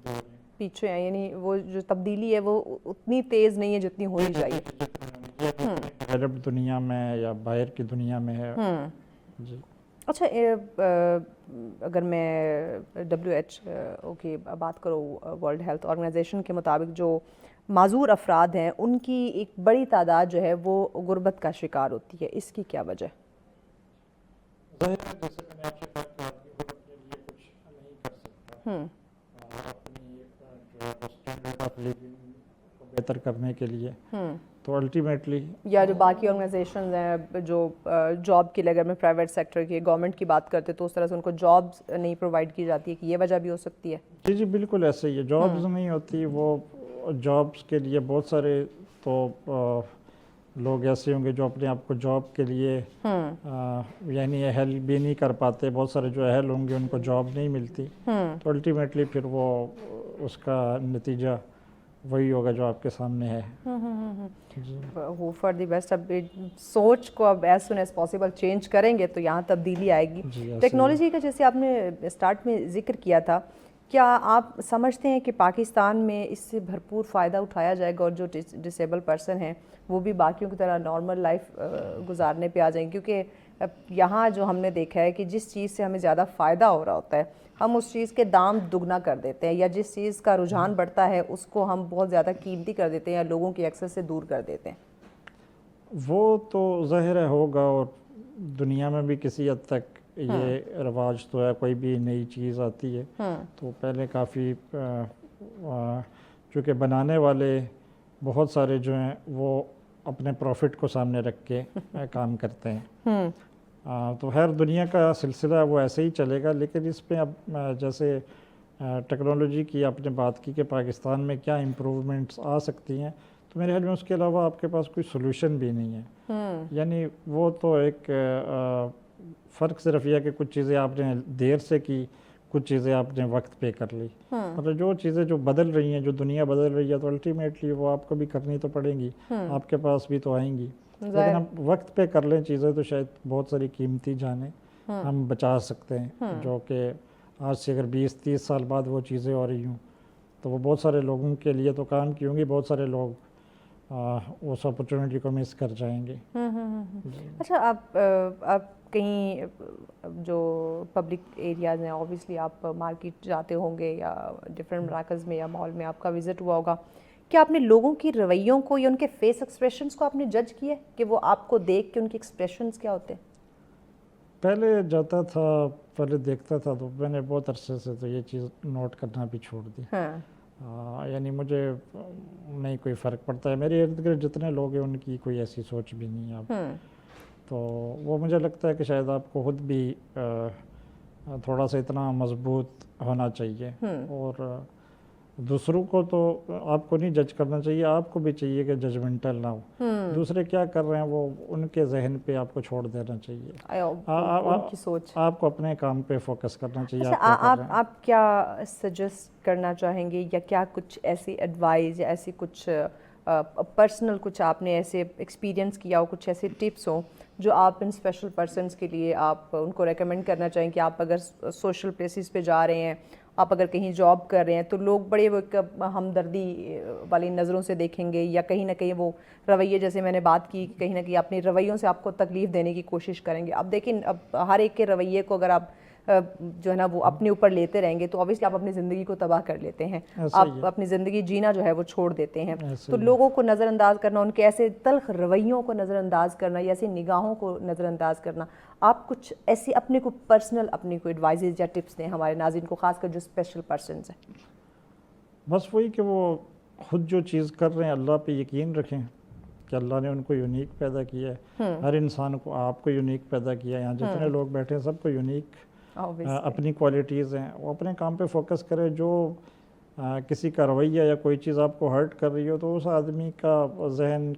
دور ہیں، پیچھے ہیں. یعنی وہ جو تبدیلی ہے وہ اتنی تیز نہیں ہے جتنی ہونی چاہیے. ڈیولپڈ دنیا میں یا باہر کی دنیا میں ہے. جی اچھا اگر میں WHO کی بات کروں، ورلڈ ہیلتھ آرگنائزیشن کے مطابق جو معذور افراد ہیں ان کی ایک بڑی تعداد جو ہے وہ غربت کا شکار ہوتی ہے، اس کی کیا وجہ؟ ظاہر ہے جیسے میں نے آپ سے بات کی وہ اپنے لیے کچھ نہیں کر سکتا اپنی جو اسٹینڈرڈ آف لیونگ کو بہتر کرنے کے لیے. تو الٹیمیٹلی یا جو باقی آرگنائزیشنز ہیں جو جاب کے لیے، اگر میں پرائیویٹ سیکٹر کی گورنمنٹ کی بات کرتے تو اس طرح سے ان کو جابز نہیں پرووائڈ کی جاتی ہے، کہ یہ وجہ بھی ہو سکتی ہے؟ جی جی بالکل ایسے ہی ہے. جابز نہیں ہوتی، وہ جابز کے لیے بہت سارے تو لوگ ایسے ہوں گے جو اپنے آپ کو جاب کے لیے یعنی اہل بھی نہیں کر پاتے. بہت سارے جو اہل ہوں گے ان کو جاب نہیں ملتی، تو الٹیمیٹلی پھر وہ اس کا نتیجہ وہی ہوگا جو آپ کے سامنے ہے. ہو فار دی بیسٹ. اب سوچ کو اب as soon as possible change کریں گے تو یہاں تبدیلی آئے گی. ٹیکنالوجی کا جیسے آپ نے اسٹارٹ میں ذکر کیا تھا، کیا آپ سمجھتے ہیں کہ پاکستان میں اس سے بھرپور فائدہ اٹھایا جائے گا اور جو ڈسیبل پرسن ہیں وہ بھی باقیوں کی طرح نارمل لائف گزارنے پہ آ جائیں؟ کیونکہ یہاں جو ہم نے دیکھا ہے کہ جس چیز سے ہمیں زیادہ فائدہ ہو رہا ہوتا ہے ہم اس چیز کے دام دگنا کر دیتے ہیں، یا جس چیز کا رجحان بڑھتا ہے اس کو ہم بہت زیادہ قیمتی کر دیتے ہیں یا لوگوں کی ایکسیس سے دور کر دیتے ہیں. وہ تو ظاہر ہے ہوگا، اور دنیا میں بھی کسی حد تک یہ رواج تو ہے. کوئی بھی نئی چیز آتی ہے تو پہلے کافی چونکہ بنانے والے بہت سارے جو ہیں وہ اپنے پروفٹ کو سامنے رکھ کے کام کرتے ہیں. تو ہر دنیا کا سلسلہ وہ ایسے ہی چلے گا. لیکن اس پہ اب جیسے ٹیکنالوجی کی آپ نے بات کی کہ پاکستان میں کیا امپروومنٹس آ سکتی ہیں، تو میرے خیال میں اس کے علاوہ آپ کے پاس کوئی سلوشن بھی نہیں ہے. یعنی وہ تو ایک فرق صرف یہ ہے کہ کچھ چیزیں آپ نے دیر سے کی، کچھ چیزیں آپ نے وقت پہ کر لی. مطلب جو چیزیں جو بدل رہی ہیں، جو دنیا بدل رہی ہے، تو الٹیمیٹلی وہ آپ کو بھی کرنی تو پڑیں گی، آپ کے پاس بھی تو آئیں گی. لیکن ہم وقت پہ کر لیں چیزیں تو شاید بہت ساری قیمتی جانیں ہم بچا سکتے ہیں، جو کہ آج سے اگر 20-30 سال بعد وہ چیزیں ہو رہی ہوں تو وہ بہت سارے لوگوں کے لیے تو کام کی ہوں گی، بہت سارے لوگ اس اپرچونٹی کو مس کر جائیں گے. اچھا آپ کہیں جو پبلک ایریاز ہیں، اوبیسلی آپ مارکیٹ جاتے ہوں گے یا ڈفرینٹ مراکز میں یا مال میں آپ کا وزٹ ہوا ہوگا، کیا آپ نے لوگوں کی رویوں کو یا ان کے فیس ایکسپریشنز کو آپ نے جج کیا کہ وہ آپ کو دیکھ کے ان کے ایکسپریشنز کیا ہوتے ہیں؟ پہلے جاتا تھا، پہلے دیکھتا تھا، تو میں نے بہت عرصے سے تو یہ چیز نوٹ کرنا بھی چھوڑ دی. یعنی مجھے نہیں کوئی فرق پڑتا ہے. میرے ارد گرد جتنے لوگ ہیں ان کی کوئی ایسی سوچ بھی نہیں ہے اب. تو وہ مجھے لگتا ہے کہ شاید آپ کو خود بھی تھوڑا سا اتنا مضبوط ہونا چاہیے، اور دوسروں کو تو آپ کو نہیں جج کرنا چاہیے. آپ کو بھی چاہیے کہ ججمنٹل نہ ہو. دوسرے کیا کر رہے ہیں وہ ان کے ذہن پہ آپ کو چھوڑ دینا چاہیے. آپ کو اپنے کام پہ فوکس کرنا چاہیے. آپ کیا سجیسٹ کرنا چاہیں گے، یا کیا کچھ ایسی ایڈوائز یا ایسی کچھ پرسنل کچھ آپ نے ایسے ایکسپیرینس کیا ہو، کچھ ایسے ٹپس ہوں جو آپ ان اسپیشل پرسنس کے لیے آپ ان کو ریکمینڈ کرنا چاہیں کہ آپ اگر سوشل پلیسز پہ جا رہے ہیں آپ اگر کہیں جاب کر رہے ہیں تو لوگ بڑے وہ ایک ہمدردی والی نظروں سے دیکھیں گے، یا کہیں نہ کہیں وہ رویے، جیسے میں نے بات کی، کہیں نہ کہیں اپنے رویوں سے آپ کو تکلیف دینے کی کوشش کریں گے. اب دیکھیں، اب ہر ایک کے رویے کو اگر آپ جو ہے نا وہ اپنے اوپر لیتے رہیں گے تو obviously آپ اپنی زندگی کو تباہ کر لیتے ہیں، آپ اپنی زندگی جینا جو ہے وہ چھوڑ دیتے ہیں. تو لوگوں کو نظر انداز کرنا، ان کے ایسے تلخ رویوں کو نظر انداز کرنا یا ایسی نگاہوں کو نظر انداز کرنا، آپ کچھ ایسی اپنے کو پرسنل اپنی کوئی ایڈوائزز یا ٹپس دیں ہمارے ناظرین کو، خاص کر جو اسپیشل پرسنز ہیں. بس وہی کہ وہ خود جو چیز کر رہے ہیں اللہ پہ یقین رکھیں کہ اللہ نے ان کو یونیک پیدا کیا ہے. ہر انسان کو، آپ کو یونیک پیدا کیا ہے. یہاں جتنے لوگ بیٹھے ہیں سب کو یونیک اپنی کوالٹیز ہیں. وہ اپنے کام پہ فوکس کرے. جو کسی کا رویہ یا کوئی چیز آپ کو ہرٹ کر رہی ہو تو اس آدمی کا ذہن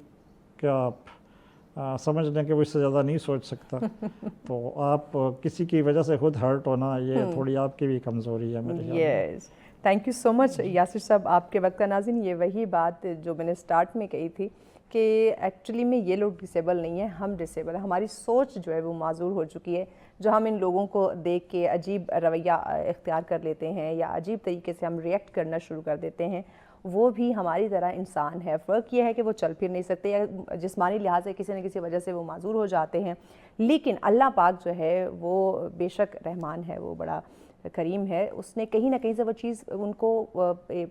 کا سمجھ لیں کہ وہ اس سے زیادہ نہیں سوچ سکتا. تو آپ کسی کی وجہ سے خود ہرٹ ہونا، یہ تھوڑی آپ کی بھی کمزوری ہے میرے خیال میں. یس، تھینک یو سو مچ یاسر صاحب آپ کے وقت کا. ناظرین، یہ وہی بات جو میں نے سٹارٹ میں کہی تھی کہ ایکچولی میں یہ لوگ ڈسیبل نہیں ہیں، ہم ڈسیبل ہیں. ہماری سوچ جو ہے وہ معذور ہو چکی ہے، جو ہم ان لوگوں کو دیکھ کے عجیب رویہ اختیار کر لیتے ہیں یا عجیب طریقے سے ہم ریئیکٹ کرنا شروع کر دیتے ہیں. وہ بھی ہماری طرح انسان ہے. فرق یہ ہے کہ وہ چل پھر نہیں سکتے یا جسمانی لحاظ سے کسی نہ کسی وجہ سے وہ معذور ہو جاتے ہیں. لیکن اللہ پاک جو ہے وہ بے شک رحمان ہے، وہ بڑا کریم ہے. اس نے کہیں نہ کہیں سے وہ چیز ان کو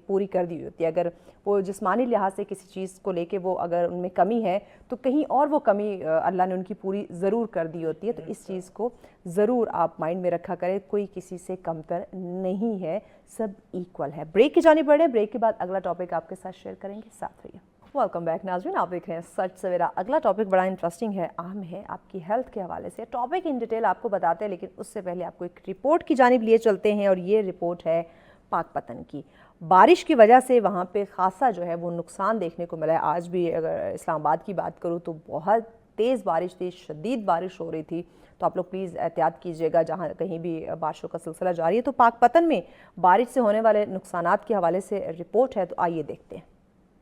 پوری کر دی ہوتی ہے. اگر وہ جسمانی لحاظ سے کسی چیز کو لے کے وہ اگر ان میں کمی ہے تو کہیں اور وہ کمی اللہ نے ان کی پوری ضرور کر دی ہوتی ہے. تو اس چیز کو ضرور آپ مائنڈ میں رکھا کریں، کوئی کسی سے کمتر نہیں ہے، سب ایکول ہے. بریک کی جانب بڑھیں، بریک کے بعد اگلا ٹاپک آپ کے ساتھ شیئر کریں گے. ساتھ رہیے. ویلکم بیک ناظرین، آپ دیکھ رہے ہیں سچ سویرا. اگلا ٹاپک بڑا انٹرسٹنگ ہے، اہم ہے، آپ کی ہیلتھ کے حوالے سے. ٹاپک ان ڈیٹیل آپ کو بتاتے ہیں، لیکن اس سے پہلے آپ کو ایک رپورٹ کی جانب لیے چلتے ہیں، اور یہ رپورٹ ہے پاک پتن کی. بارش کی وجہ سے وہاں پہ خاصا جو ہے وہ نقصان دیکھنے کو ملا ہے. آج بھی اگر اسلام آباد کی بات کروں تو بہت تیز بارش تھی، شدید بارش ہو رہی تھی. تو آپ لوگ پلیز احتیاط کیجیے گا جہاں کہیں بھی بارشوں کا سلسلہ جاری ہے. تو پاک پتن میں بارش سے ہونے والے نقصانات کے حوالے سے رپورٹ ہے، تو آئیے دیکھتے ہیں.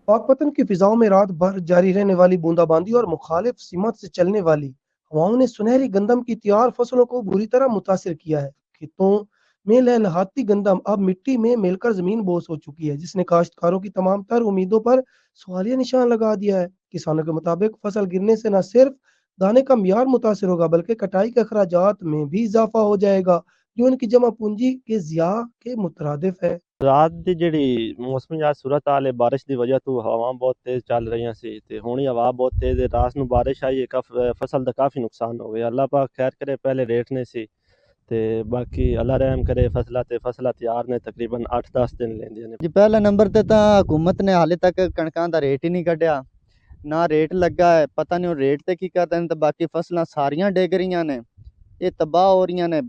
پاک پتن کی فضاؤں میں رات بھر جاری رہنے والی بوندا باندی اور مخالف سمت سے چلنے والی ہواؤں نے سنہری گندم کی تیار فصلوں کو بری طرح متاثر کیا ہے. کھیتوں میں لہلہاتی گندم اب مٹی میں مل کر زمین بوس ہو چکی ہے، جس نے کاشتکاروں کی تمام تر امیدوں پر سوالیہ نشان لگا دیا ہے. کسانوں کے مطابق فصل گرنے سے نہ صرف دانے کا معیار متاثر ہوگا بلکہ کٹائی کے اخراجات میں بھی اضافہ ہو جائے گا، جو ان کی جمع پونجی کے ضیاع کے مترادف ہے. رات دی جڑی موسمی صورت حال ہے، بارش دی وجہ تو ہوا بہت تیز چل رہی سی تے ہونی ہوا بہت تیز ہے. رات نو بارش آئی ہے، فصل دا کافی نقصان ہو گیا. اللہ پاک خیر کرے، پہلے ریٹ نے سی تے باقی اللہ رحم کرے. فصلہ تیار نے تقریباً 8-10 دن لیندیاں نے. جی پہلے نمبر تے تاں حکومت نے حالے تک کنکاں دا ریٹ ہی نہیں کڈیا، نہ ریٹ لگا ہے. پتہ نہیں ریٹ تے کی کردے نے. تے باقی فصلاں ساریاں ڈگ رہیاں نے، یہ تباہ ہو رہیاں نے.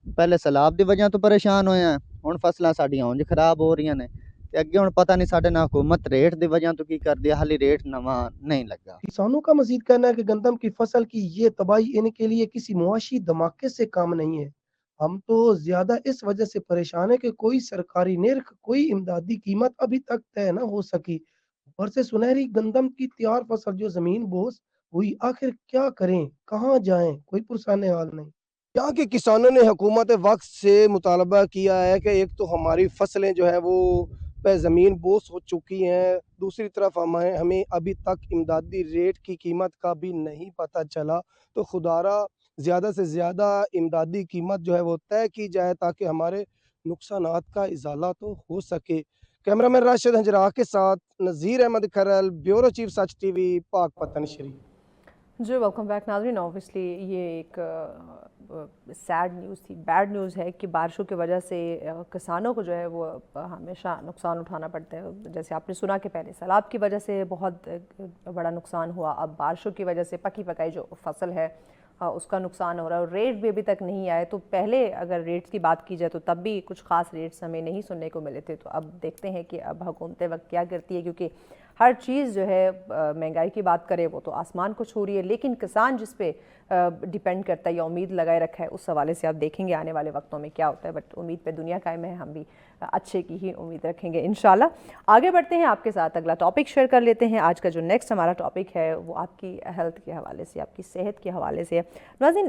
پہلے سیلاب دی وجہ تو پریشان ہوئے ہیں، ہن فصلاں ساڈیاں اونج خراب ہو رہیاں نے. تے اگے ہن پتہ نہیں ساڈے نہ حکومت ریٹ دی وجہ تو کی کردی ہے، حالی ریٹ نواں نہیں لگا. کسانوں کا مزید کہنا ہے کہ گندم کی فصل کی یہ تباہی ان کے لیے کسی معاشی دھماکے سے کام نہیں ہے. ہم تو زیادہ اس وجہ سے پریشان ہیں کہ کوئی سرکاری نرخ، کوئی امدادی قیمت ابھی تک طے نہ ہو سکی. اوپر سے سنہری گندم کی تیار فصل جو زمین بوس ہوئی، آخر کیا کریں، کہاں جائیں، کوئی پرسان حال نہیں. یہاں کے کسانوں نے حکومت وقت سے مطالبہ کیا ہے کہ ایک تو ہماری فصلیں جو ہے وہ پہ زمین بوس ہو چکی ہیں، دوسری طرف ہمیں ابھی تک امدادی ریٹ کی قیمت کا بھی نہیں پتہ چلا. تو خدارا زیادہ سے زیادہ امدادی قیمت جو ہے وہ طے کی جائے تاکہ ہمارے نقصانات کا ازالہ تو ہو سکے. کیمرہ مین راشد ہنجراہ کے ساتھ نذیر احمد کھرل، بیورو چیف سچ ٹی وی، پاک پتن شریف. جی ویلکم بیک ناظرین. اوبیسلی یہ ایک سیڈ نیوز تھی، بیڈ نیوز ہے کہ بارشوں کی وجہ سے کسانوں کو جو ہے وہ ہمیشہ نقصان اٹھانا پڑتا ہے. جیسے آپ نے سنا کہ پہلے سیلاب کی وجہ سے بہت بڑا نقصان ہوا، اب بارشوں کی وجہ سے پکی پکائی جو فصل ہے اس کا نقصان ہو رہا ہے، اور ریٹ بھی ابھی تک نہیں آئے. تو پہلے اگر ریٹس کی بات کی جائے تو تب بھی کچھ خاص ریٹس ہمیں نہیں سننے کو ملے تھے. تو اب دیکھتے ہیں کہ اب حکومت وقت کیا کرتی ہے، کیونکہ ہر چیز جو ہے مہنگائی کی بات کرے وہ تو آسمان کو چھو رہی ہے، لیکن کسان جس پہ ڈیپینڈ کرتا ہے یا امید لگائے رکھا ہے، اس حوالے سے آپ دیکھیں گے آنے والے وقتوں میں کیا ہوتا ہے. بٹ امید پہ دنیا قائم ہے، ہم بھی اچھے کی ہی امید رکھیں گے انشاءاللہ. آگے بڑھتے ہیں، آپ کے ساتھ اگلا ٹاپک شیئر کر لیتے ہیں. آج کا جو نیکسٹ ہمارا ٹاپک ہے وہ آپ کی ہیلتھ کے حوالے سے، آپ کی صحت کے حوالے سے. ناظرین،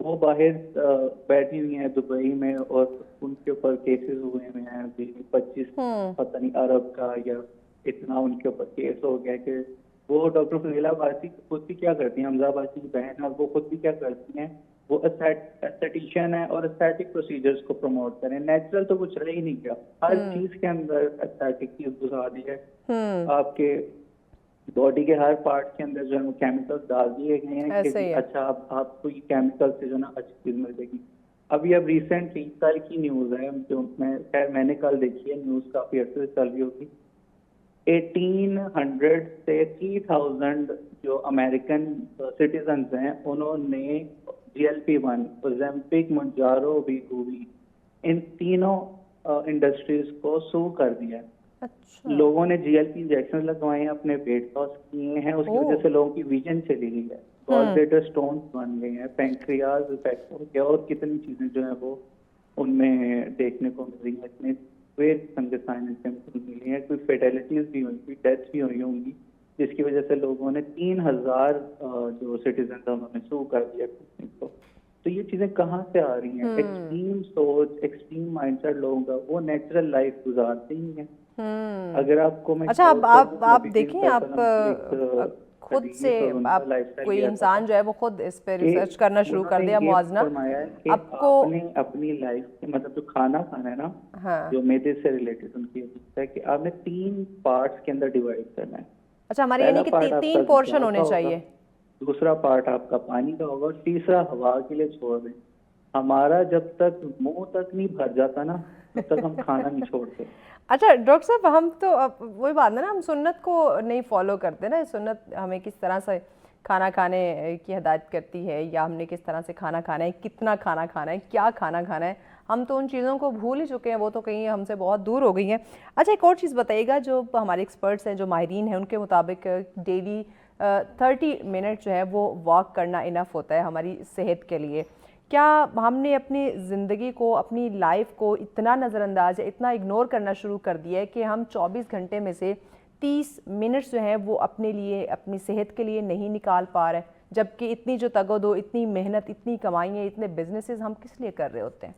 وہ باہر بیٹھی ہوئی ہیں دبئی میں اور ان کے اوپر کیسز ہوئے ہوئے ہیں ابھی 25 پتہ نہیں ارب کا یا اتنا ان کے اوپر کیس ہو گیا کہ وہ ڈاکٹر فضیلہ باسی خود بھی کیا کرتی ہیں، حمزہ باسی کی بہن ہے، وہ خود بھی کیا کرتی ہیں، وہ ایستھیٹیشین ہے اور ایستھیٹک پروسیجرز کو پروموٹ کریں. نیچرل تو کچھ رہ ہی نہیں گیا، ہر چیز کے اندر ایستھیٹک چیز گھسا دی ہے. آپ کے باڈی کے ہر پارٹ کے اندر جو ہے وہ کیمیکلز ڈال دیے گئے ہیں کہ اچھا آپ کو یہ کیمیکل سے جو ہے نا اچھی چیز مل جائے گی. ابھی اب ریسنٹلی کل کی نیوز ہے جو میں نے کل دیکھی ہے، نیوز کافی عرصے سے چل رہی ہوگی. 1800 سے 3000 جو امریکن سٹیزنز ہیں انہوں نے GLP-1 اوزیمپک منجارو ویگووی ان تینوں انڈسٹریز کو سو کر دیا ہے. لوگوں نے GLP انجیکشن لگوائے ہیں، اپنے ویٹ لاس کیے ہیں، اس کی وجہ سے لوگوں کی ویژن چلی گئی ہے، گال بلیڈر سٹونز بن گئے ہیں، پینکریاز افیکٹ ہو گیا اور کتنی چیزیں جو ہیں وہ ان میں دیکھنے کو مل رہی ہیں. اتنے قسم کے سائنس ملی ہیں، کوئی فیٹیلٹیز بھی ہوئی تھی، ڈیتھس بھی ہوئی ہوں گی، جس کی وجہ سے لوگوں نے 3000 جو سٹیزنز ہیں انہوں نے سو کر دیا کمپنی کو. تو یہ چیزیں کہاں سے آ رہی ہیں؟ ایکسٹریم سوچ، ایکسٹریم مائنڈ سیٹ لوگوں کا، وہ نیچرل لائف گزارتے ہی ہیں. اگر آپ کو میں اچھا آپ دیکھیں، آپ خود سے آپ کوئی انسان جو ہے وہ خود اس پہ ریسرچ کرنا شروع کر دیا، موازنہ آپ کو اپنی لائف مطلب جو کھانا ہے نا جو میدے سے ریلیٹڈ ان کی ہے کہ آپ نے 3 پارٹس کے اندر ڈیوائڈ کرنا ہے. اچھا ہمارے یعنی کہ 3 پورشن ہونے چاہیے. دوسرا پارٹ آپ کا پانی کا ہوگا اور تیسرا ہوا کے لیے چھوڑ دیں. ہمارا جب تک منہ تک نہیں بھر جاتا نا تب تک ہم کھانا نہیں چھوڑتے. اچھا ڈاکٹر صاحب، ہم تو وہی بات ہے نا، ہم سنت کو نہیں فالو کرتے نا. سنت ہمیں کس طرح سے کھانا کھانے کی ہدایت کرتی ہے یا ہم نے کس طرح سے کھانا کھانا ہے، کتنا کھانا کھانا ہے، کیا کھانا کھانا ہے، ہم تو ان چیزوں کو بھول ہی چکے ہیں، وہ تو کہیں ہم سے بہت دور ہو گئی ہیں. اچھا ایک اور چیز بتائیے گا، جو ہمارے ایکسپرٹس ہیں، جو ماہرین ہیں، ان کے مطابق ڈیلی 30 منٹ جو ہے وہ واک کرنا انف ہوتا ہے ہماری صحت کے لیے. کیا ہم نے اپنی زندگی کو، اپنی لائف کو اتنا نظر انداز یا اتنا اگنور کرنا شروع کر دیا ہے کہ ہم 24 گھنٹے میں سے 30 منٹس جو ہیں وہ اپنے لیے، اپنی صحت کے لیے نہیں نکال پا رہے، جبکہ اتنی جو تگ و دو، اتنی محنت، اتنی کمائیاں، اتنے بزنسز ہم کس لیے کر رہے ہوتے ہیں؟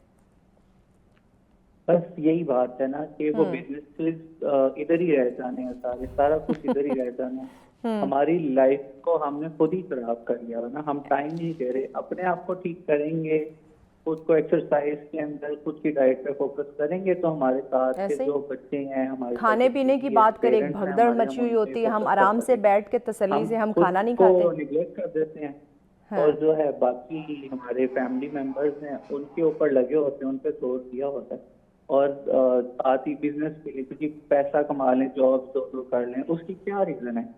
بس یہی بات ہے نا کہ وہ بزنسز ادھر ہی رہ جانے ہیں، سارا کچھ ادھر ہی رہ جانا ہے. ہماری لائف کو ہم نے خود ہی خراب کر لیا نا. ہم ٹائم نہیں دے رہے، اپنے آپ کو ٹھیک کریں گے، خود کو ایکسرسائز کے اندر خود کی ڈائٹ پہ فوکس کریں گے تو ہمارے ساتھ کے جو بچے ہیں، ہمارے کھانے پینے کی بات کریں، ایک بھگدڑ مچی ہوئی ہوتی ہے، ہم آرام سے بیٹھ کے تسلی سے ہم کھانا نہیں کھاتے، ہم نگلیکٹ کر دیتے ہیں. اور جو ہے باقی ہمارے فیملی ممبرز ہیں ان کے اوپر لگے ہوتے ہیں، ان پہ زور دیا ہوتا ہے. اور ساتھ ہی بزنس کے لیے کیونکہ پیسہ کما لیں، جاب دو کر لیں، اس کی کیا ریزن ہے؟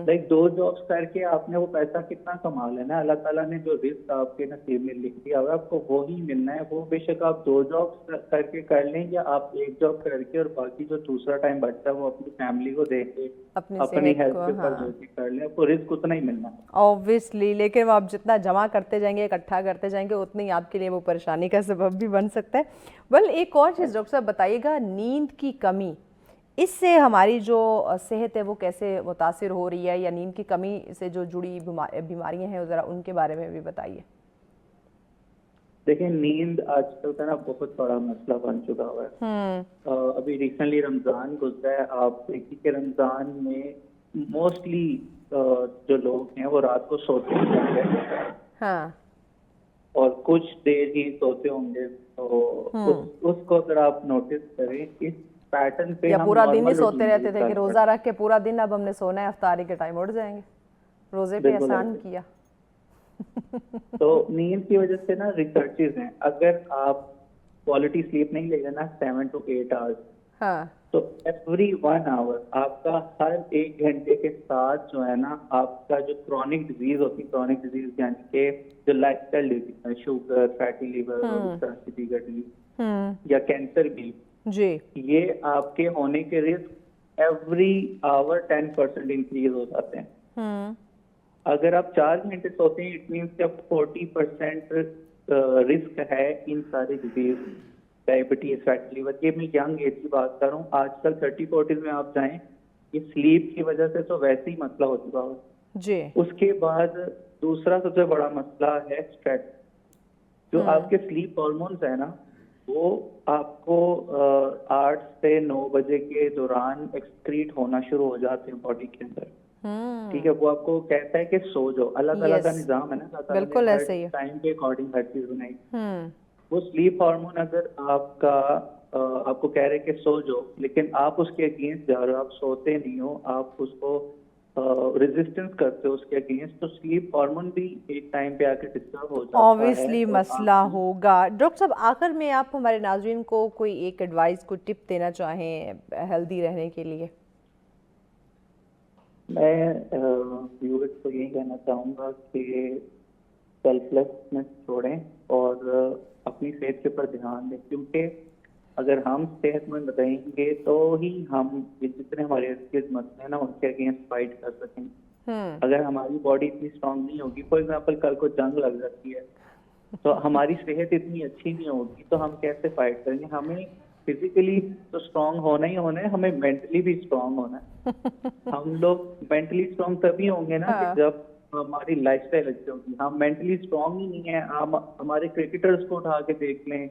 لائک 2 جابس کر کے آپ نے وہ پیسہ کتنا کما لینا ہے؟ اللہ تعالیٰ نے جو رزق آپ کے نصیب میں لکھ دیا ہوگا آپ کو وہی ملنا ہے. وہ بے شک آپ 2 جابس کر کے کر لیں یا آپ 1 جاب کر کے اور باقی جو دوسرا ٹائم بچتا ہے وہ اپنی فیملی کو دے کے اپنی ہیلتھ کے اوپر جو بھی کر لیں، آپ کو رزق اتنا ہی ملنا ہے اوبویسلی. لیکن وہ آپ جتنا جمع کرتے جائیں گے، اکٹھا کرتے جائیں گے، اتنی آپ کے لیے وہ پریشانی کا سبب بھی بن سکتا ہے. ایک اور چیز ڈاکٹر صاحب بتائیے گا، نیند کی کمی، اس سے ہماری جو صحت ہے وہ کیسے متاثر ہو رہی ہے، یا نیند کی کمی سے جو جڑی بیماریاں ہیں ذرا ان کے بارے میں بھی بتائیے. دیکھیں نیند آج کل کا نا بہت بڑا مسئلہ بن چکا ہوا ہے. ابھی ریسنٹلی رمضان گزرا ہے، آپ دیکھیے کہ رمضان میں موسٹلی جو لوگ ہیں وہ رات کو سوتے ہوں گے اور کچھ دیر ہی سوتے ہوں گے. تو اس کو اگر آپ نوٹس کریں اس پیٹرن پہ، یا پورا دن ہی سوتے رہتے تھے کہ روزہ رکھ کے پورا دن اب ہم نے سونا ہے، افطاری کے ٹائم اٹھ جائیں گے، روزے پہ احسان کیا. تو نیند کی وجہ سے نا ریسرچز ہیں، اگر آپ کوالٹی سلیپ نہیں لے گا نا 7 to 8 hours تو ایوری 1 hour آپ کا ہر 1 گھنٹے کے ساتھ جو ہے نا آپ کا جو کرونک ڈیزیز ہوتی ہے، کرونک ڈیزیز یعنی کہ جو لائف اسٹائل ڈیزیز ہے، شوگر، فیٹی لیور اور اس طرح کی دیگر ڈیزیز یا کینسر بھی، جی یہ آپ کے ہونے کے رسک ایوری آور 10% انکریز ہو جاتے ہیں. اگر آپ 4 گھنٹے سوتے ہیں اٹ مینس کہ اب 40% رسک ہے ان ساری ڈیزیز، ڈائبٹیز، فیٹی لیور. یہ میں ینگ ایج کی بات کر رہا ہوں، آج کل 30-40 میں آپ جائیں یہ سلیپ کی وجہ سے تو ویسے ہی مسئلہ ہو چکا ہو. جی اس کے بعد دوسرا سب سے بڑا مسئلہ ہے اسٹریس. جو آپ کے سلیپ ہارمونس ہیں نا وہ آپ کو 8 سے 9 بجے کے دوران ایکسکریٹ ہونا شروع ہو جاتے ہیں باڈی کے اندر. ٹھیک ہے, وہ آپ کو کہتا ہے کہ سو جاؤ. اللہ تعالیٰ کا نظام ہے نا, اللہ تعالیٰ بالکل ایسے ہی ٹائم کے اکارڈنگ ہر چیز بنائی. وہ سلیپ ہارمون اگر آپ کو کہہ رہے کہ سو جاؤ, لیکن آپ اس کے اگینسٹ جا رہے ہو, آپ سوتے نہیں ہو, آپ اس کو ریزسٹنس کرتے ہو اس کے اگینسٹ, تو سلیپ ہارمون بھی ایک ٹائم پہ آ کے ڈسٹرب ہو جاتا ہے. اوبیسلی مسئلہ ہوگا. ڈاکٹر صاحب آخر میں آپ ہمارے ناظرین کو کوئی ایک ایڈوائس, کوئی ٹپ دینا چاہیں ہیلدی رہنے کے لیے؟ میں ویورز کو یہی کہنا چاہوں گا کہ سیلفلیسنس چھوڑیں اور اپنی صحت کے اوپر دھیان دیں, کیونکہ اگر ہم صحت مند رہیں گے تو ہی ہم جتنے ہمارے مسئلے ہیں نا ان کے اگینسٹ فائٹ کر سکیں. اگر ہماری باڈی اتنی اسٹرانگ نہیں ہوگی, فار ایگزامپل کل کو جنگ لگ جاتی ہے تو ہماری صحت اتنی اچھی نہیں ہوگی تو ہم کیسے فائٹ کریں گے؟ ہمیں فزیکلی تو اسٹرانگ ہونا ہی ہونا ہے, ہمیں مینٹلی بھی اسٹرانگ ہونا ہے. ہم لوگ مینٹلی اسٹرانگ تبھی ہوں گے نا کہ جب ہماری لائف اسٹائل اچھی ہوگی. ہم مینٹلی اسٹرانگ ہی نہیں ہیں. ہمارے کرکٹرز کو اٹھا کے دیکھ لیں,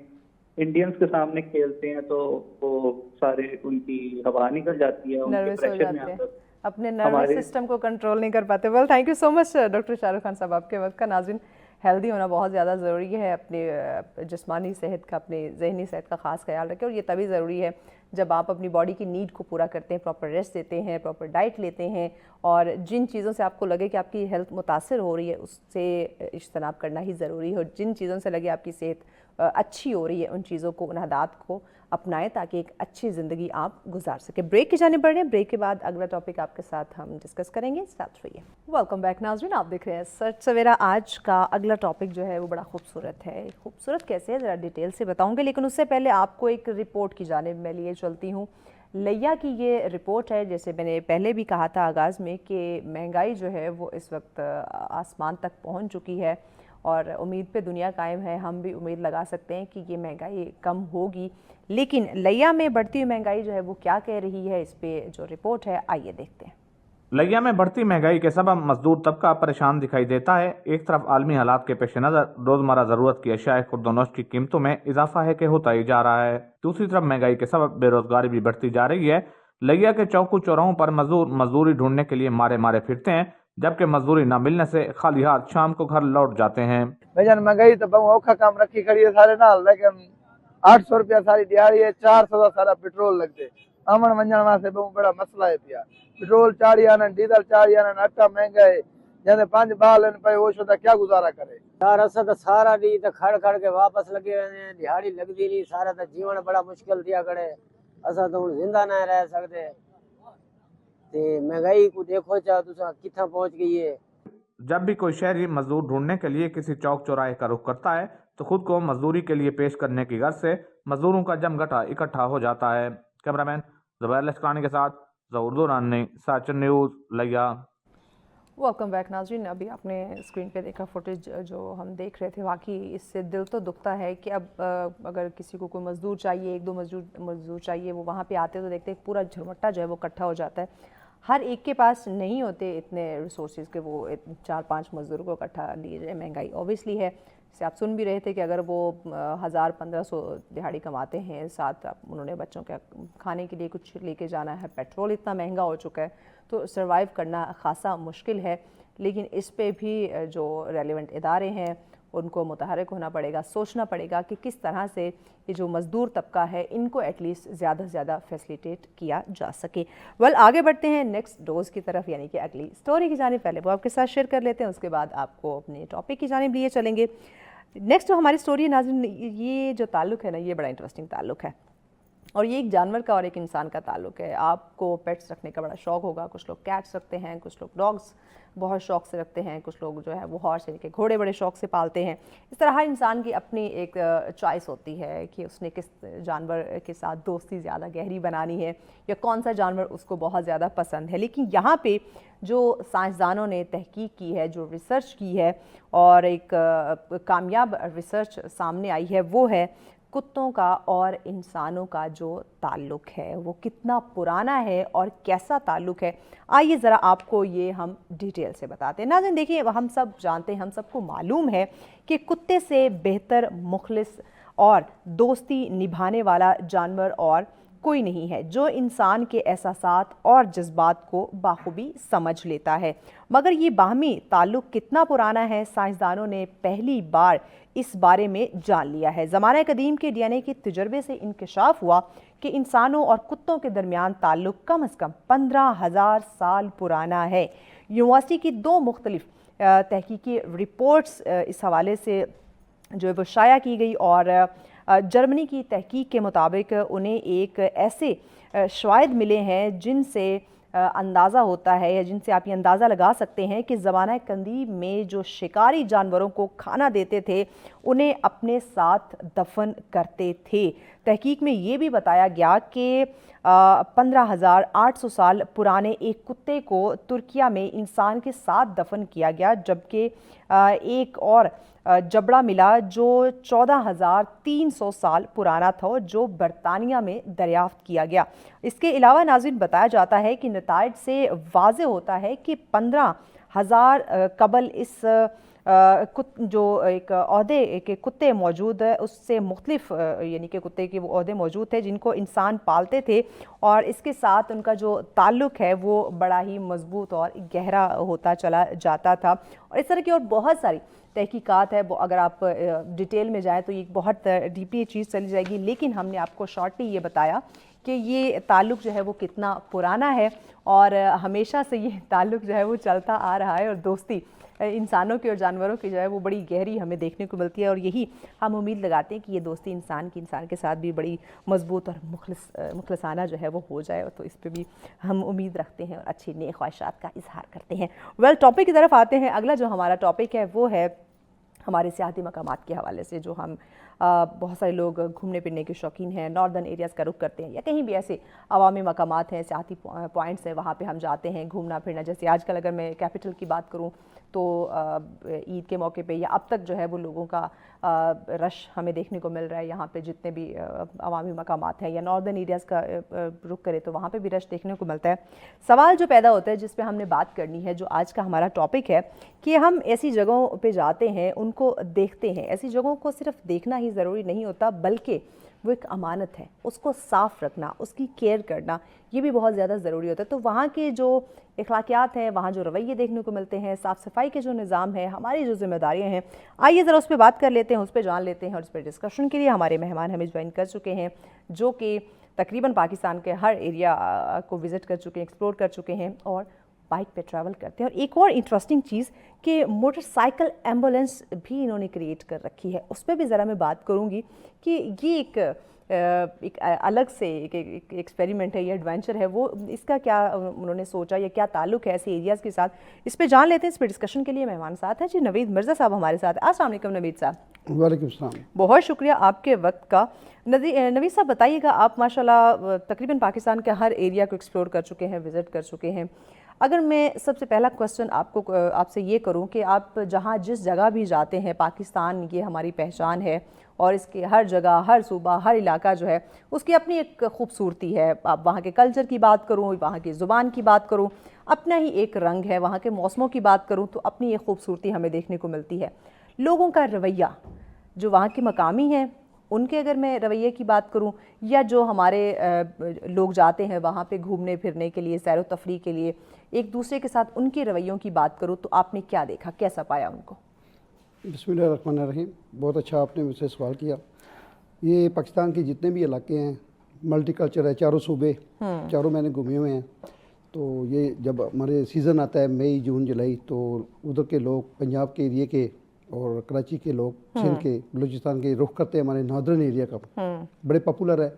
انڈینس کے سامنے کھیلتے ہیں تو وہ سارے ان کی ہوا نکل جاتی ہے, ان کے پریشر میں آتا ہے, اپنے نروس سسٹم کو کنٹرول نہیں کر پاتے. Well thank you so much doctor Shah Rukh Khan صاحب آپ کے وقت کا. ناظرین, ہیلدی ہونا بہت زیادہ ضروری ہے. اپنی جسمانی صحت کا, اپنی ذہنی صحت کا خاص خیال رکھیں, اور یہ تبھی ضروری ہے جب آپ اپنی باڈی کی نیڈ کو پورا کرتے ہیں, پراپر ریسٹ دیتے ہیں, پراپر ڈائٹ لیتے ہیں, اور جن چیزوں سے آپ کو لگے کہ آپ کی ہیلتھ متاثر ہو رہی ہے اس سے اجتناب کرنا ہی ضروری ہے, اور جن چیزوں سے لگے آپ کی صحت اچھی ہو رہی ہے ان چیزوں کو, ان عادات کو اپنائیں تاکہ ایک اچھی زندگی آپ گزار سکیں. بریک کی جانب بڑھ رہے ہیں, بریک کے بعد اگلا ٹاپک آپ کے ساتھ ہم ڈسکس کریں گے. ساتھ رہیے. ویلکم بیک ناظرین, آپ دیکھ رہے ہیں سچ سویرا. آج کا اگلا ٹاپک جو ہے وہ بڑا خوبصورت ہے. خوبصورت کیسے ہے ذرا ڈیٹیل سے بتاؤں گے, لیکن اس سے پہلے آپ کو ایک رپورٹ کی جانب میں لیے چلتی ہوں. لیا کی یہ رپورٹ ہے, جیسے میں نے پہلے بھی کہا تھا آغاز میں کہ مہنگائی جو ہے وہ اس وقت آسمان تک پہنچ چکی ہے, اور امید پہ دنیا قائم ہے. ہم بھی امید لگا سکتے ہیں کہ یہ مہنگائی کم ہوگی, لیکن لیا میں بڑھتی ہوئی مہنگائی جو ہے وہ کیا کہہ رہی ہے, اس پہ جو رپورٹ ہے آئیے دیکھتے ہیں. لیا میں بڑھتی مہنگائی کے سبب مزدور طبقہ پریشان دکھائی دیتا ہے. ایک طرف عالمی حالات کے پیش نظر روزمرہ ضرورت کی اشیاء خرد و نوش کی قیمتوں میں اضافہ ہے کہ ہوتا ہی جا رہا ہے, دوسری طرف مہنگائی کے سبب بے روزگاری بھی بڑھتی جا رہی ہے. لیا کے چوکوں چوراہوں پر مزدور مزدوری ڈھونڈنے کے لیے مارے مارے پھرتے ہیں, جبکہ مزدوری نہ ملنے سے خالی ہاتھ شام کو گھر لوٹ جاتے ہیں. مہنگائی تو بہت اوکھا کام رکھی کھڑی ہے سارے نال, لیکن 800 روپیہ ساری دیہڑی ہے, 400 سارا پیٹرول لگتے. آمن ونجن واسطے بہت بڑا مسئلہ ہے پیا. پیٹرول چاڑی آنن, ڈیزل چاڑی آنن, آٹا مہنگا ہے, جیسے 5 بال ان پہ وہ شدہ کیا گزارا کرے. یار اسا تو سارا ڈی تو کھڑ کھڑ کے واپس لگے ہوئے ہیں, دیہڑی لگتی نہیں, سارا تو جیون بڑا مشکل تھیا کرے. اسا تو زندہ نہ رہ سکتے. تے مہنگائی کو دیکھو چاہو تو کتنا پہنچ گئی ہے. جب بھی کوئی شہری مزدور ڈھونڈنے کے لیے کسی چوک چوراہے کا رخ کرتا ہے تو خود کو مزدوری کے لیے پیش کرنے کی غرض سے مزدوروں کا جم گھٹا اکٹھا ہو جاتا ہے. کیمرہ مین زبیر لشکرانی کے ساتھ ظہور دورانی, ساچن نیوز, لیا. ویلکم بیک ناظرین. ابھی آپ نے اسکرین پہ دیکھا فوٹیج جو ہم دیکھ رہے تھے, واقعی اس سے دل تو دکھتا ہے کہ اب اگر کسی کو کوئی مزدور چاہیے, 1-2 مزدور چاہیے, وہ وہاں پہ آتے تو دیکھتے پورا جھرمٹا جو ہے وہ اکٹھا ہو جاتا ہے. ہر ایک کے پاس نہیں ہوتے اتنے ریسورسز کہ وہ 4-5 مزدوروں کو اکٹھا لیے جائے. مہنگائی اوبیسلی ہے, جیسے آپ سن بھی رہے تھے کہ اگر وہ 1000-1500 دہاڑی کماتے ہیں, ساتھ انہوں نے بچوں کے کھانے کے لیے کچھ لے کے جانا ہے, پیٹرول اتنا مہنگا ہو چکا ہے, تو سروائیو کرنا خاصا مشکل ہے. لیکن اس پہ بھی جو ریلیونٹ ادارے ہیں ان کو متحرک ہونا پڑے گا, سوچنا پڑے گا کہ کس طرح سے یہ جو مزدور طبقہ ہے ان کو ایٹ لیسٹ زیادہ سے زیادہ فیسلیٹیٹ کیا جا سکے. آگے بڑھتے ہیں نیکسٹ ڈوز کی طرف, یعنی کہ اگلی سٹوری کی جانب. پہلے وہ آپ کے ساتھ شیئر کر لیتے ہیں, اس کے بعد آپ کو اپنے ٹاپک کی جانب لیے چلیں گے. نیکسٹ جو ہماری سٹوری ہے ناظرین, یہ جو تعلق ہے نا یہ بڑا انٹرسٹنگ تعلق ہے, اور یہ ایک جانور کا اور ایک انسان کا تعلق ہے. آپ کو پیٹس رکھنے کا بڑا شوق ہوگا, کچھ لوگ کیٹس رکھتے ہیں, کچھ لوگ ڈاگس بہت شوق سے رکھتے ہیں, کچھ لوگ جو ہے وہ ہارس یعنی کہ گھوڑے بڑے شوق سے پالتے ہیں. اس طرح ہر انسان کی اپنی ایک چوائس ہوتی ہے کہ اس نے کس جانور کے ساتھ دوستی زیادہ گہری بنانی ہے, یا کون سا جانور اس کو بہت زیادہ پسند ہے. لیکن یہاں پہ جو سائنسدانوں نے تحقیق کی ہے, جو ریسرچ کی ہے, اور ایک کامیاب ریسرچ سامنے آئی ہے, وہ ہے کتوں کا اور انسانوں کا جو تعلق ہے وہ کتنا پرانا ہے اور کیسا تعلق ہے، آئیے ذرا آپ کو یہ ہم ڈیٹیل سے بتاتے ہیں۔ ناظرین دیکھیے، ہم سب جانتے ہیں، ہم سب کو معلوم ہے کہ کتے سے بہتر مخلص اور دوستی نبھانے والا جانور اور کوئی نہیں ہے جو انسان کے احساسات اور جذبات کو بخوبی سمجھ لیتا ہے۔ مگر یہ باہمی تعلق کتنا پرانا ہے، سائنسدانوں نے پہلی بار اس بارے میں جان لیا ہے۔ زمانہ قدیم کے ڈی این اے کے تجربے سے انکشاف ہوا کہ انسانوں اور کتوں کے درمیان تعلق کم از کم 15,000 سال پرانا ہے۔ یونیورسٹی کی 2 مختلف تحقیقی رپورٹس اس حوالے سے جو ہے وہ شائع کی گئی، اور جرمنی کی تحقیق کے مطابق انہیں ایک ایسے شواہد ملے ہیں جن سے اندازہ ہوتا ہے، یا جن سے آپ یہ اندازہ لگا سکتے ہیں کہ زمانہ قدیم میں جو شکاری جانوروں کو کھانا دیتے تھے انہیں اپنے ساتھ دفن کرتے تھے۔ تحقیق میں یہ بھی بتایا گیا کہ 15,800 سال پرانے ایک کتے کو ترکیہ میں انسان کے ساتھ دفن کیا گیا، جبکہ ایک اور جبڑا ملا جو 14,300 سال پرانا تھا، جو برطانیہ میں دریافت کیا گیا۔ اس کے علاوہ ناظرین بتایا جاتا ہے کہ نتائج سے واضح ہوتا ہے کہ 15,000 قبل اس جو ایک عہدے کے کتے موجود ہے اس سے مختلف، یعنی کہ کتے کے وہ عہدے موجود تھے جن کو انسان پالتے تھے، اور اس کے ساتھ ان کا جو تعلق ہے وہ بڑا ہی مضبوط اور گہرا ہوتا چلا جاتا تھا۔ اور اس طرح کی اور بہت ساری تحقیقات ہے، اگر آپ ڈیٹیل میں جائیں تو یہ بہت ڈیپلی چیز چلی جائے گی، لیکن ہم نے آپ کو شارٹلی یہ بتایا کہ یہ تعلق جو ہے وہ کتنا پرانا ہے، اور ہمیشہ سے یہ تعلق جو ہے وہ چلتا آ رہا ہے، اور دوستی انسانوں کی اور جانوروں کی جو ہے وہ بڑی گہری ہمیں دیکھنے کو ملتی ہے، اور یہی ہم امید لگاتے ہیں کہ یہ دوستی انسان کے ساتھ بھی بڑی مضبوط اور مخلصانہ جو ہے وہ ہو جائے، تو اس پہ بھی ہم امید رکھتے ہیں اور اچھی نیک خواہشات کا اظہار کرتے ہیں۔ ٹاپک کی طرف آتے ہیں۔ اگلا جو ہمارا ٹاپک ہے وہ ہے ہمارے سیاحتی مقامات کے حوالے سے، جو ہم بہت سارے لوگ گھومنے پھرنے کے شوقین ہیں، ناردرن ایریاز کا رخ کرتے ہیں، یا کہیں بھی ایسے عوامی مقامات ہیں، سیاحتی پوائنٹس ہیں، وہاں پہ ہم جاتے ہیں گھومنا پھرنا۔ جیسے آج کل اگر میں کیپٹل کی بات کروں تو عید کے موقع پہ یا اب تک جو ہے وہ لوگوں کا رش ہمیں دیکھنے کو مل رہا ہے، یہاں پہ جتنے بھی عوامی مقامات ہیں، یا ناردرن ایریاز کا رخ کرے تو وہاں پہ بھی رش دیکھنے کو ملتا ہے۔ سوال جو پیدا ہوتا ہے جس پہ ہم نے بات کرنی ہے، جو آج کا ہمارا ٹاپک ہے، کہ ہم ایسی جگہوں پہ جاتے ہیں، ان کو دیکھتے ہیں۔ ایسی جگہوں کو صرف دیکھنا ہی ضروری نہیں ہوتا، بلکہ وہ ایک امانت ہے، اس کو صاف رکھنا، اس کی کیئر کرنا، یہ بھی بہت زیادہ ضروری ہوتا ہے۔ تو وہاں کے جو اخلاقیات ہیں، وہاں جو رویے دیکھنے کو ملتے ہیں، صاف صفائی کے جو نظام ہے، ہماری جو ذمہ داریاں ہیں، آئیے ذرا اس پہ بات کر لیتے ہیں، اس پہ جان لیتے ہیں، اور اس پہ ڈسکشن کے لیے ہمارے مہمان ہمیں جوائن کر چکے ہیں، جو کہ تقریباً پاکستان کے ہر ایریا کو وزٹ کر چکے ہیں، ایکسپلور کر چکے ہیں، اور بائک پہ ٹریول کرتے ہیں۔ اور ایک اور انٹرسٹنگ چیز کہ موٹر سائیکل ایمبولینس بھی انہوں نے کریٹ کر رکھی ہے، اس پہ بھی ذرا میں بات کروں گی کہ یہ ایک الگ سے ایک ایکسپیریمنٹ ہے، یہ ایڈونچر ہے، وہ اس کا کیا انہوں نے سوچا یا کیا تعلق ہے ایسے ایریاز کے ساتھ، اس پہ جان لیتے ہیں۔ اس پہ ڈسکشن کے لیے مہمان ساتھ ہیں جی نوید مرزا صاحب ہمارے ساتھ۔ السلام علیکم نوید صاحب۔ وعلیکم السلام۔ بہت شکریہ آپ کے وقت کا۔ نوید صاحب بتائیے گا، آپ ماشاءاللہ تقریباً پاکستان کے ہر ایریا کو ایکسپلور کر چکے ہیں، وزٹ کر چکے ہیں۔ اگر میں سب سے پہلا کوسچن آپ سے یہ کروں کہ آپ جس جگہ بھی جاتے ہیں، پاکستان یہ ہماری پہچان ہے، اور اس کے ہر جگہ، ہر صوبہ، ہر علاقہ جو ہے اس کی اپنی ایک خوبصورتی ہے۔ آپ وہاں کے کلچر کی بات کروں، وہاں کی زبان کی بات کروں، اپنا ہی ایک رنگ ہے، وہاں کے موسموں کی بات کروں تو اپنی ایک خوبصورتی ہمیں دیکھنے کو ملتی ہے۔ لوگوں کا رویہ جو وہاں کے مقامی ہیں ان کے اگر میں رویے کی بات کروں، یا جو ہمارے لوگ جاتے ہیں وہاں پہ گھومنے پھرنے کے لیے، سیر و تفریح کے لیے، ایک دوسرے کے ساتھ ان کے رویوں کی بات کروں تو آپ نے کیا دیکھا، کیسا پایا ان کو؟ بسم اللہ الرحمن الرحیم۔ بہت اچھا آپ نے مجھ سے سوال کیا۔ یہ پاکستان کے جتنے بھی علاقے ہیں، ملٹی کلچر ہے، چاروں صوبے، چاروں میں نے گھومے ہوئے ہیں۔ تو یہ جب ہمارے سیزن آتا ہے مئی، جون، جولائی، تو ادھر کے لوگ پنجاب کے ایریے کے اور کراچی کے لوگ، سندھ کے، بلوچستان کے رخ کرتے ہیں ہمارے ناردرن ایریا کا، بڑے پاپولر ہے،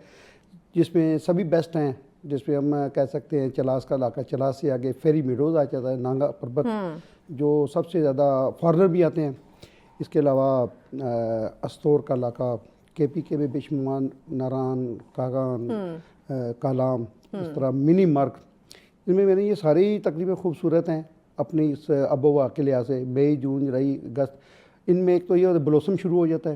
جس میں سبھی بیسٹ ہیں، جس پہ ہم کہہ سکتے ہیں چلاس کا علاقہ، چلاس سے آگے فیری میڈوز آ جاتا ہے، نانگا پربت، جو سب سے زیادہ فارنر بھی آتے ہیں۔ اس کے علاوہ استور کا علاقہ، کے پی کے میں بشموان، ناران، کاغان، کالام، اس طرح منی مرگ، ان میں نے یہ ساری تقریباً خوبصورت ہیں اپنی اس آب و ہوا کے لحاظ سے۔ مئی، جون، جولائی، اگست، ان میں ایک تو یہ بلوسم شروع ہو جاتا ہے،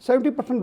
70%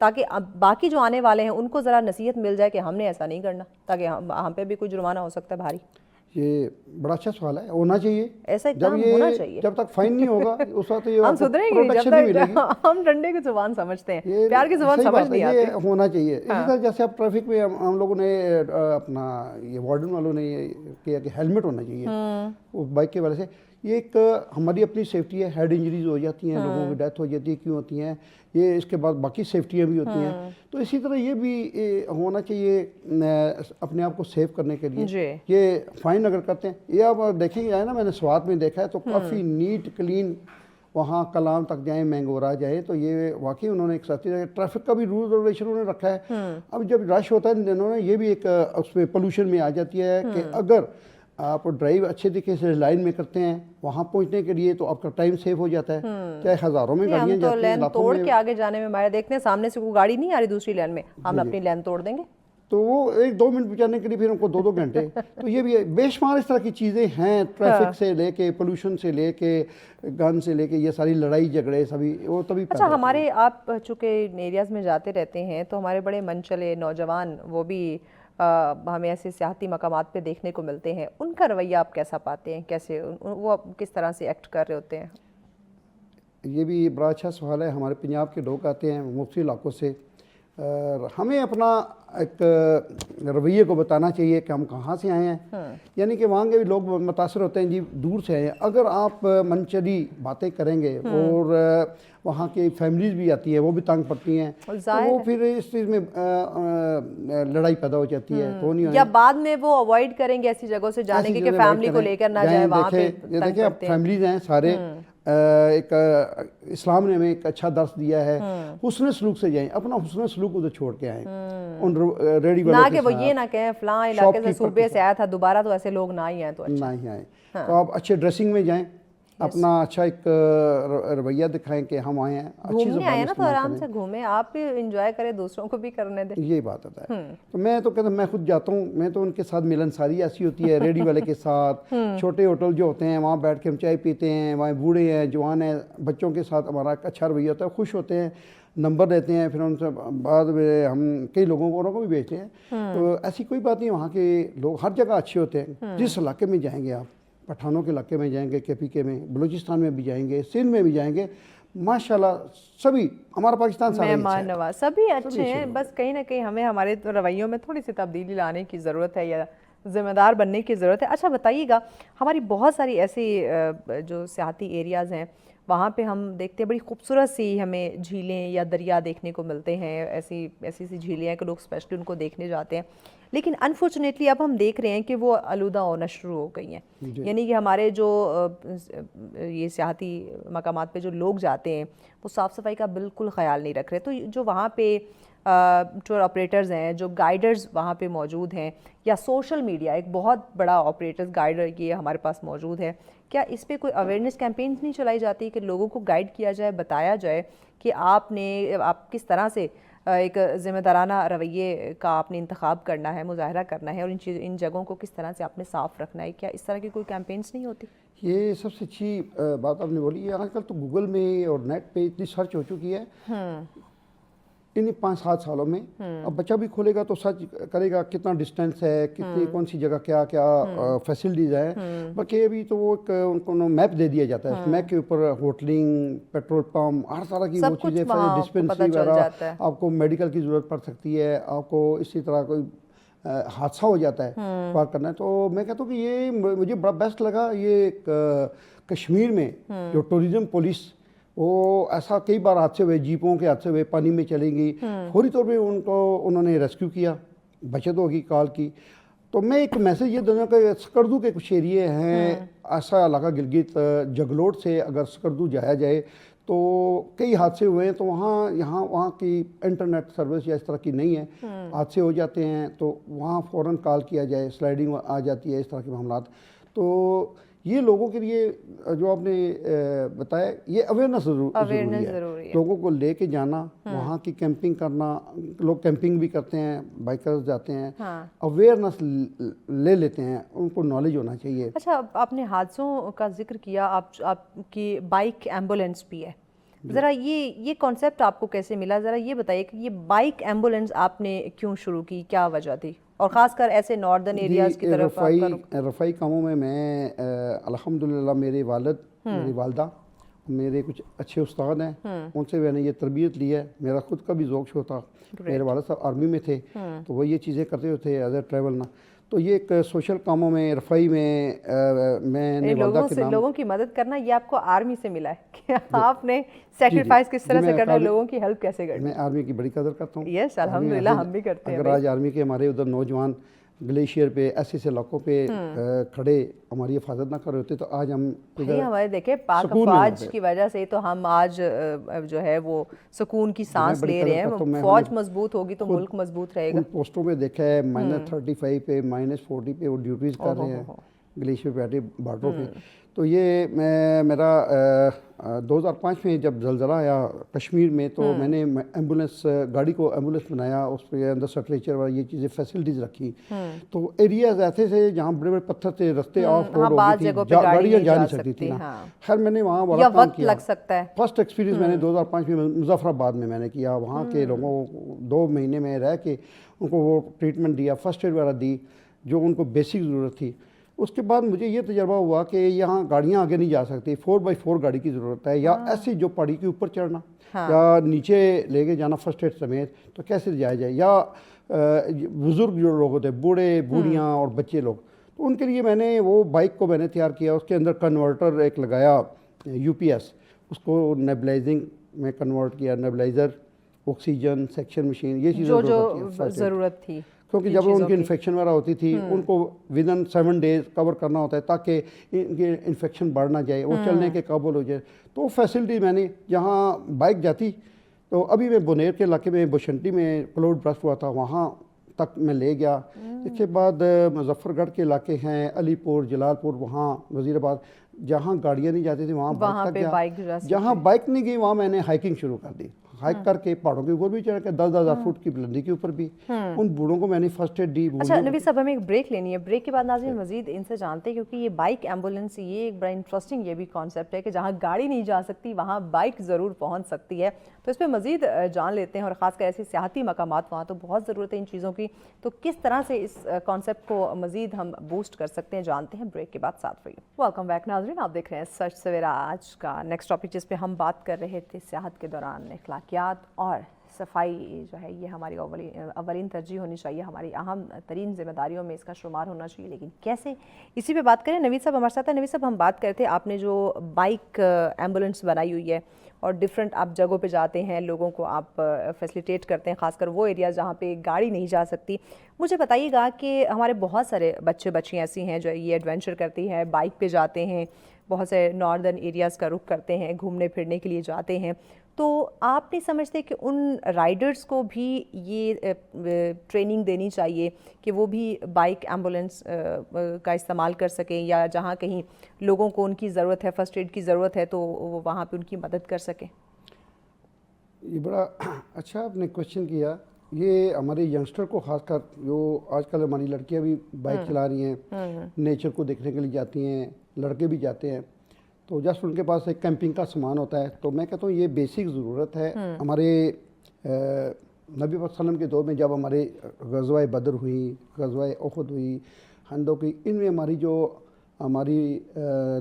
تاکہ باقی جو آنے والے ہیں ان کو ذرا نصیحت مل جائے کہ ہم نے ایسا نہیں کرنا، تاکہ ہم پہ بھی کوئی جرمانہ ہو سکتا ہے بھاری؟ یہ بڑا اچھا سوال ہے، ہونا چاہیے. ایسا اقدام ہونا چاہیے. جب تک فائن نہیں ہوگا اس وقت یہ ہم سدھریں گے جب تک ہم ڈنڈے کی زبان سمجھتے ہیں، پیار کی زبان سمجھ نہیں آتی. یہ ہونا چاہیے. اسی طرح جیسے اب ٹریفک میں ہم لوگوں نے اپنا یہ وارڈن والوں نے یہ کیا کہ ہیلمٹ ہونا چاہیے اس بائک کے وجہ سے. یہ ایک ہماری اپنی سیفٹی ہے. ہیڈ انجریز ہو جاتی ہیں، لوگوں کی ڈیتھ ہو جاتی ہے، کیوں ہوتی ہیں یہ، اس کے بعد باقی سیفٹیاں بھی ہوتی ہیں. تو اسی طرح یہ بھی ہونا چاہیے اپنے آپ کو سیو کرنے کے لیے. یہ فائن اگر کرتے ہیں، یہ آپ دیکھیں گے نا، میں نے سوات میں دیکھا ہے تو کافی نیٹ کلین وہاں کلام تک جائیں، مینگورا جائیں، تو یہ واقعی انہوں نے ایک ساتھی ٹریفک کا بھی رول ریگولیشن انہوں نے رکھا ہے. اب جب رش ہوتا ہے ان دنوں میں یہ بھی ایک اس پہ پولوشن میں آ جاتی ہے کہ اگر آپ ڈرائیو اچھے طریقے سے لائن میں کرتے ہیں وہاں پہنچنے کے لیے تو آپ کا ٹائم سیو ہو جاتا ہے. چاہے ہزاروں میں گاڑیاں جاتی ہیں، لین توڑ کے آگے جانے میں ہمارے دیکھتے ہیں سامنے سے کوئی گاڑی نہیں آ رہی دوسری لین میں، ہم اپنی لین توڑ دیں گے تو وہ 1-2 منٹ بچانے کے لیے پھر ان کو 2-2 گھنٹے. تو یہ بھی بے شمار اس طرح کی چیزیں ہیں، ٹریفک سے لے کے پولوشن سے لے کے گن سے لے کے یہ ساری لڑائی جھگڑے سبھی وہ تبھی. اچھا ہمارے آپ چونکہ ایریاز میں جاتے رہتے ہیں تو ہمارے بڑے من چلے نوجوان وہ بھی ہمیں ایسے سیاحتی مقامات پہ دیکھنے کو ملتے ہیں، ان کا رویہ آپ کیسا پاتے ہیں؟ کیسے وہ کس طرح سے ایکٹ کر رہے ہوتے ہیں؟ یہ بھی بڑا اچھا سوال ہے. ہمارے پنجاب کے لوگ آتے ہیں مختلف علاقوں سے، ہمیں اپنا ایک رویے کو بتانا چاہیے کہ ہم کہاں سے آئے ہیں. یعنی کہ وہاں کے بھی لوگ متاثر ہوتے ہیں، جی دور سے آئے ہیں. اگر آپ منچلی باتیں کریں گے اور وہاں کی فیملیز بھی آتی ہے وہ بھی تنگ پڑتی ہیں تو وہ پھر اس چیز میں لڑائی پیدا ہو جاتی ہے. تو نہیں یا بعد میں وہ اوائڈ کریں گے ایسی جگہوں سے جانے کے کہ فیملی کو لے کر نہ جائے وہاں پہ. یہ دیکھیں اب فیملیز ہیں سارے، ایک اسلام نے ہمیں ایک اچھا درس دیا ہے، حسن سلوک سے جائیں، اپنا حسن سلوک ادھر چھوڑ کے آئیں. ان ریڈی والوں نہ کہ وہ یہ نہ کہیں فلاں علاقے سے صوبے سے آیا تھا دوبارہ تو ایسے لوگ نہ ہی آئیں. تو نہ ہی آئیں. تو آپ اچھے ڈریسنگ میں جائیں، اپنا اچھا ایک رویہ دکھائیں کہ ہم آئے ہیں، اچھی زبان آئے نا تو آرام سے گھومیں، آپ بھی انجوائے کریں، دوسروں کو بھی کرنے دیں. یہ بات ہوتا ہے. تو میں تو کہتا ہوں میں خود جاتا ہوں، میں تو ان کے ساتھ ملنساری ایسی ہوتی ہے، ریڈی والے کے ساتھ چھوٹے ہوٹل جو ہوتے ہیں وہاں بیٹھ کے ہم چائے پیتے ہیں، وہاں بوڑھے ہیں جوان ہیں، بچوں کے ساتھ ہمارا ایک اچھا رویہ ہوتا ہے، خوش ہوتے ہیں، نمبر دیتے ہیں، پھر ان سے بعد میں ہم کئی لوگوں کو بھی بھیجتے ہیں. تو ایسی کوئی بات نہیں، وہاں کے لوگ ہر جگہ اچھے ہوتے ہیں. جس علاقے میں جائیں گے آپ، پٹھانوں کے علاقے میں جائیں گے، کے پی کے میں، بلوچستان میں بھی جائیں گے، سندھ میں بھی جائیں گے، ماشاءاللہ سبھی ہمارا پاکستان مہمان نواز سبھی اچھے ہیں. بس کہیں نہ کہیں ہمیں ہمارے رویوں میں تھوڑی سی تبدیلی لانے کی ضرورت ہے یا ذمہ دار بننے کی ضرورت ہے. اچھا بتائیے گا، ہماری بہت ساری ایسی جو سیاحتی ایریاز ہیں وہاں پہ ہم دیکھتے ہیں بڑی خوبصورت سی ہمیں جھیلیں یا دریا دیکھنے کو ملتے ہیں، ایسی سی جھیلیں ہیں کہ لوگ اسپیشلی ان کو دیکھنے جاتے ہیں. لیکن انفارچونیٹلی اب ہم دیکھ رہے ہیں کہ وہ آلودہ ہونا شروع ہو گئی ہیں. یعنی کہ ہمارے جو یہ سیاحتی مقامات پہ جو لوگ جاتے ہیں وہ صاف صفائی کا بالکل خیال نہیں رکھ رہے. تو جو وہاں پہ ٹور آپریٹرز ہیں، جو گائیڈرز وہاں پہ موجود ہیں، یا سوشل میڈیا ایک بہت بڑا آپریٹرز گائیڈر یہ ہمارے پاس موجود ہے، کیا اس پہ کوئی اویئرنیس کیمپینز نہیں چلائی جاتی کہ لوگوں کو گائیڈ کیا جائے، بتایا جائے کہ آپ کس طرح سے ایک ذمہ دارانہ رویے کا آپ نے انتخاب کرنا ہے، مظاہرہ کرنا ہے، اور ان جگہوں کو کس طرح سے آپ نے صاف رکھنا ہے؟ کیا اس طرح کی کوئی کیمپینز نہیں ہوتی؟ یہ سب سے اچھی بات آپ نے بولی ہے. آج کل تو گوگل میں اور نیٹ پہ اتنی سرچ ہو چکی ہے ان 5-7 سالوں میں. اب بچہ بھی کھولے گا تو سرچ کرے گا کتنا ڈسٹینس ہے، کتنی کون سی جگہ کیا کیا فیسلٹیز ہیں. بلکہ ابھی تو وہ ان کو میپ دے دیا جاتا ہے، اس میپ کے اوپر ہوٹلنگ، پیٹرول پمپ، ہر طرح کی وہ چیزیں، ڈسپینسری وغیرہ، آپ کو میڈیکل کی ضرورت پڑ سکتی ہے، آپ کو اسی طرح کوئی حادثہ ہو جاتا ہے پار کرنا ہے. تو میں کہتا ہوں کہ یہ مجھے بڑا بیسٹ لگا. یہ کشمیر میں جو ٹوریزم پولیس، وہ ایسا کئی بار حادثے ہوئے، جیپوں کے حادثے ہوئے، پانی میں چلیں گی، فوری طور پہ انہوں نے ریسکیو کیا، بچت ہوگی کال کی. تو میں ایک میسیج یہ دوں کہ سکردو کے کچھ ایریے ہیں ایسا علاقہ گلگت جگلوٹ سے اگر سکردو جایا جائے تو کئی حادثے ہوئے ہیں. تو وہاں کی انٹرنیٹ سروس یا اس طرح کی نہیں ہے، حادثے ہو جاتے ہیں تو وہاں فوراً کال کیا جائے، سلائڈنگ آ جاتی ہے، اس طرح کے معاملات. تو یہ لوگوں کے لیے جو آپ نے بتایا، یہ اویئرنیس ضروری ہے. لوگوں کو لے کے جانا، وہاں کی کیمپنگ کرنا، لوگ کیمپنگ بھی کرتے ہیں، بائکرز جاتے ہیں، اویئرنیس لے لیتے ہیں، ان کو نالج ہونا چاہیے. اچھا آپ نے حادثوں کا ذکر کیا، آپ کی بائک ایمبولینس بھی ہے، ذرا یہ کانسیپٹ آپ کو کیسے ملا؟ ذرا یہ بتائیے کہ یہ بائک ایمبولینس آپ نے کیوں شروع کی، کیا وجہ تھی، اور خاص کر ایسے ناردرن ایریاز کی طرف؟ رفائی کاموں میں الحمدللہ میرے والد، میری والدہ، میرے کچھ اچھے استاد ہیں، ان سے میں نے یہ تربیت لی ہے. میرا خود کا بھی ذوق شو تھا. میرے والد صاحب آرمی میں تھے تو وہ یہ چیزیں کرتے ہوتے تھے ایز اے ٹریول. تو یہ ایک سوشل کاموں میں رفائی میں میں نے والدہ کے نام لوگوں کی مدد کرنا، یہ آپ کو آرمی سے ملا ہے کہ آپ نے سیکریفائس کس طرح سے کرنا ہے، لوگوں کی ہیلپ کیسے کرنا ہے. میں آرمی کی بڑی قدر کرتا ہوں. یس الحمدللہ ہم بھی کرتے ہیں. اگر آج آرمی کے ہمارے ادھر نوجوان گلیشیئر پہ ایسے علاقوں پہ کھڑے ہماری حفاظت نہ کر رہے ہوتے تو آج ہم ہمارے دیکھیں پاک افواج کی وجہ سے تو ہم آج جو ہے وہ سکون کی سانس لے رہے ہیں. فوج مضبوط ہوگی تو ملک مضبوط رہے گا. پوسٹوں پہ دیکھا ہے -35 پہ -40 پہ وہ ڈیوٹیز کر رہے ہیں گلیشیئر پہ بیٹھے بارڈروں پہ. تو یہ میرا 2005 میں جب زلزلہ آیا کشمیر میں تو میں نے ایمبولینس گاڑی کو ایمبولینس بنایا، اس پہ اندر سٹریچر والا یہ چیزیں فیسلٹیز رکھی. تو ایریاز ایسے تھے جہاں بڑے بڑے پتھر تھے، رستے آف روڈ ہو گئی تھی، گاڑیاں جا نہیں سکتی تھی. خیر میں نے وہاں بڑا کام کیا. لگ سکتا ہے. فرسٹ ایکسپیرینس میں نے 2005 میں مظفر آباد میں نے کیا. وہاں کے لوگوں کو 2 مہینے میں رہ کے ان کو وہ ٹریٹمنٹ دیا، فرسٹ ایڈ وغیرہ دی جو ان کو بیسک ضرورت تھی. اس کے بعد مجھے یہ تجربہ ہوا کہ یہاں گاڑیاں آگے نہیں جا سکتی، 4x4 گاڑی کی ضرورت ہے، یا ایسی جو پہاڑی کے اوپر چڑھنا یا نیچے لے کے جانا فرسٹ ایڈ سمیت تو کیسے جایا جائے، یا بزرگ جو لوگ ہوتے ہیں، بوڑھے بوڑھیاں اور بچے لوگ. تو ان کے لیے میں نے وہ بائک کو میں نے تیار کیا. اس کے اندر کنورٹر ایک لگایا UPS، اس کو نیبلائزنگ میں کنورٹ کیا، نیبلائزر، آکسیجن سیکشن مشین، یہ چیزیں جو ضرورت تھی. کیونکہ جب ان کی انفیکشن وغیرہ ہوتی تھی ان کو ودن 7 days کور کرنا ہوتا ہے تاکہ ان کی انفیکشن بڑھ نہ جائے، وہ چلنے کے قابل ہو جائے. تو فیسلٹی میں نے جہاں بائک جاتی تو ابھی میں بنیر کے علاقے میں بشنٹی میں کلوڈ برسٹ ہوا تھا وہاں تک میں لے گیا. اس کے بعد مظفر گڑھ کے علاقے ہیں، علی پور، جلال پور، وہاں وزیر آباد جہاں گاڑیاں نہیں جاتی تھی وہاں بائک تک گیا. جہاں بائک نہیں گئی وہاں میں نے ہائکنگ شروع کر دی. ہائک کر کے پہاڑوں کے اوپر بھی چڑھ کے 10,000 فٹ کی بلندی کے اوپر بھی ان بوڑھوں کو میں نے فرسٹ ایڈ دی. اچھا نوید صاحب ہمیں ایک بریک لینی ہے، بریک کے بعد ناظرین مزید ان سے جانتے ہیں کیونکہ یہ بائک ایمبولینس یہ ایک بڑا انٹرسٹنگ یہ بھی کانسیپٹ ہے کہ جہاں گاڑی نہیں جا سکتی وہاں بائک ضرور پہنچ سکتی ہے. تو اس پہ مزید جان لیتے ہیں اور خاص کر ایسے سیاحتی مقامات وہاں تو بہت ضرورت ہے ان چیزوں کی. تو کس طرح سے اس کانسیپٹ کو مزید ہم بوسٹ کر سکتے ہیں جانتے ہیں بریک کے بعد ساتھ رہیے. ویلکم بیک ناظرین، آپ دیکھ رہے ہیں سچ سویرا. آج کا نیکسٹ ٹاپک جس پہ ہم بات کر رہے تھے سیاحت کے دوران اخلاقیات اور صفائی جو ہے یہ ہماری اولین ترجیح ہونی چاہیے، ہماری اہم ترین ذمہ داریوں میں اس کا شمار ہونا چاہیے. لیکن کیسے، اسی پہ بات کریں. نوید صاحب ہمارے ساتھ ہیں. نوید صاحب ہم بات کرتے ہیں آپ نے جو بائک ایمبولینس بنائی ہوئی ہے اور ڈفرینٹ آپ جگہوں پہ جاتے ہیں، لوگوں کو آپ فیسیلیٹیٹ کرتے ہیں خاص کر وہ ایریاز جہاں پہ گاڑی نہیں جا سکتی. مجھے بتائیے گا کہ ہمارے بہت سارے بچے بچیاں ایسی ہیں جو یہ ایڈونچر کرتی ہیں، بائک پہ جاتے ہیں، بہت سے ناردرن ایریاز کا رخ کرتے ہیں، گھومنے پھرنے کے لیے جاتے ہیں. تو آپ نہیں سمجھتے کہ ان رائڈرز کو بھی یہ ٹریننگ دینی چاہیے کہ وہ بھی بائک ایمبولینس کا استعمال کر سکیں، یا جہاں کہیں لوگوں کو ان کی ضرورت ہے، فرسٹ ایڈ کی ضرورت ہے تو وہ وہاں پہ ان کی مدد کر سکیں؟ یہ بڑا اچھا آپ نے کوشچن کیا. یہ ہمارے ینگسٹر کو خاص کر جو آج کل ہماری لڑکیاں بھی بائک چلا رہی ہیں، نیچر کو دیکھنے کے لیے جاتی ہیں، لڑکے بھی جاتے ہیں، تو جسٹ ان کے پاس ایک کیمپنگ کا سامان ہوتا ہے. تو میں کہتا ہوں یہ بیسک ضرورت ہے. ہمارے نبی پاک وسلم کے دور میں جب ہمارے غزوہ بدر ہوئی، غزوہ احد ہوئی، خندق کی، ان میں ہماری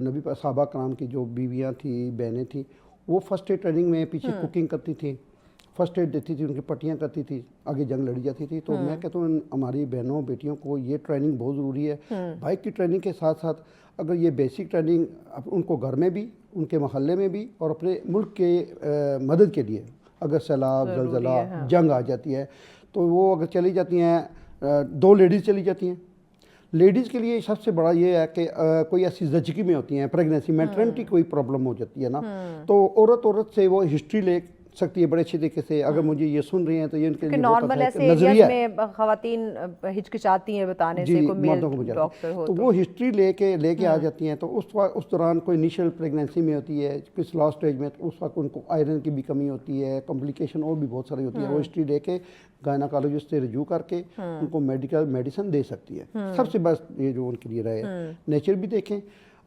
نبی پاک صحابہ کرام کی جو بیویاں تھیں، بہنیں تھیں، وہ فرسٹ ایڈ ٹریننگ میں پیچھے کوکنگ کرتی تھیں، فرسٹ ایڈ دیتی تھی، ان کی پٹیاں کرتی تھی، آگے جنگ لڑی جاتی تھی. تو میں کہتا ہوں ہماری بہنوں بیٹیوں کو یہ ٹریننگ بہت ضروری ہے. بائک کی ٹریننگ کے ساتھ ساتھ اگر یہ بیسک ٹریننگ ان کو گھر میں بھی، ان کے محلے میں بھی، اور اپنے ملک کے مدد کے لیے اگر سیلاب، زلزلہ، جنگ آ جاتی ہے تو وہ اگر چلی جاتی ہیں، 2 لیڈیز چلی جاتی ہیں. لیڈیز کے لیے سب سے بڑا یہ ہے کہ کوئی ایسی زچگی میں ہوتی ہیں، پریگنینسی، میٹرنٹی کوئی پرابلم ہو جاتی ہے نا، تو عورت سے وہ ہسٹری لے سکتی ہے بڑے اچھے طریقے سے. اگر مجھے یہ سن رہی ہیں تو یہ ان کے لیے نارمل ایسے ایریاز میں خواتین ہچکچاتی ہیں بتانے سے، کوئی میل ڈاکٹر ہو تو وہ ہسٹری لے کے آ جاتی ہیں. تو اس دوران کوئی انیشیل پریگنینسی میں ہوتی ہے، کس لاسٹ اسٹیج میں، اس وقت ان کو آئرن کی بھی کمی ہوتی ہے، کمپلیکیشن اور بھی بہت ساری ہوتی ہے. وہ ہسٹری لے کے گائناکالوجسٹ سے رجوع کر کے ان کو میڈیسن دے سکتی ہے. سب سے بیسٹ یہ جو ان کے لیے رہے. نیچر بھی دیکھیں.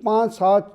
5, 7,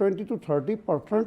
20 to 30%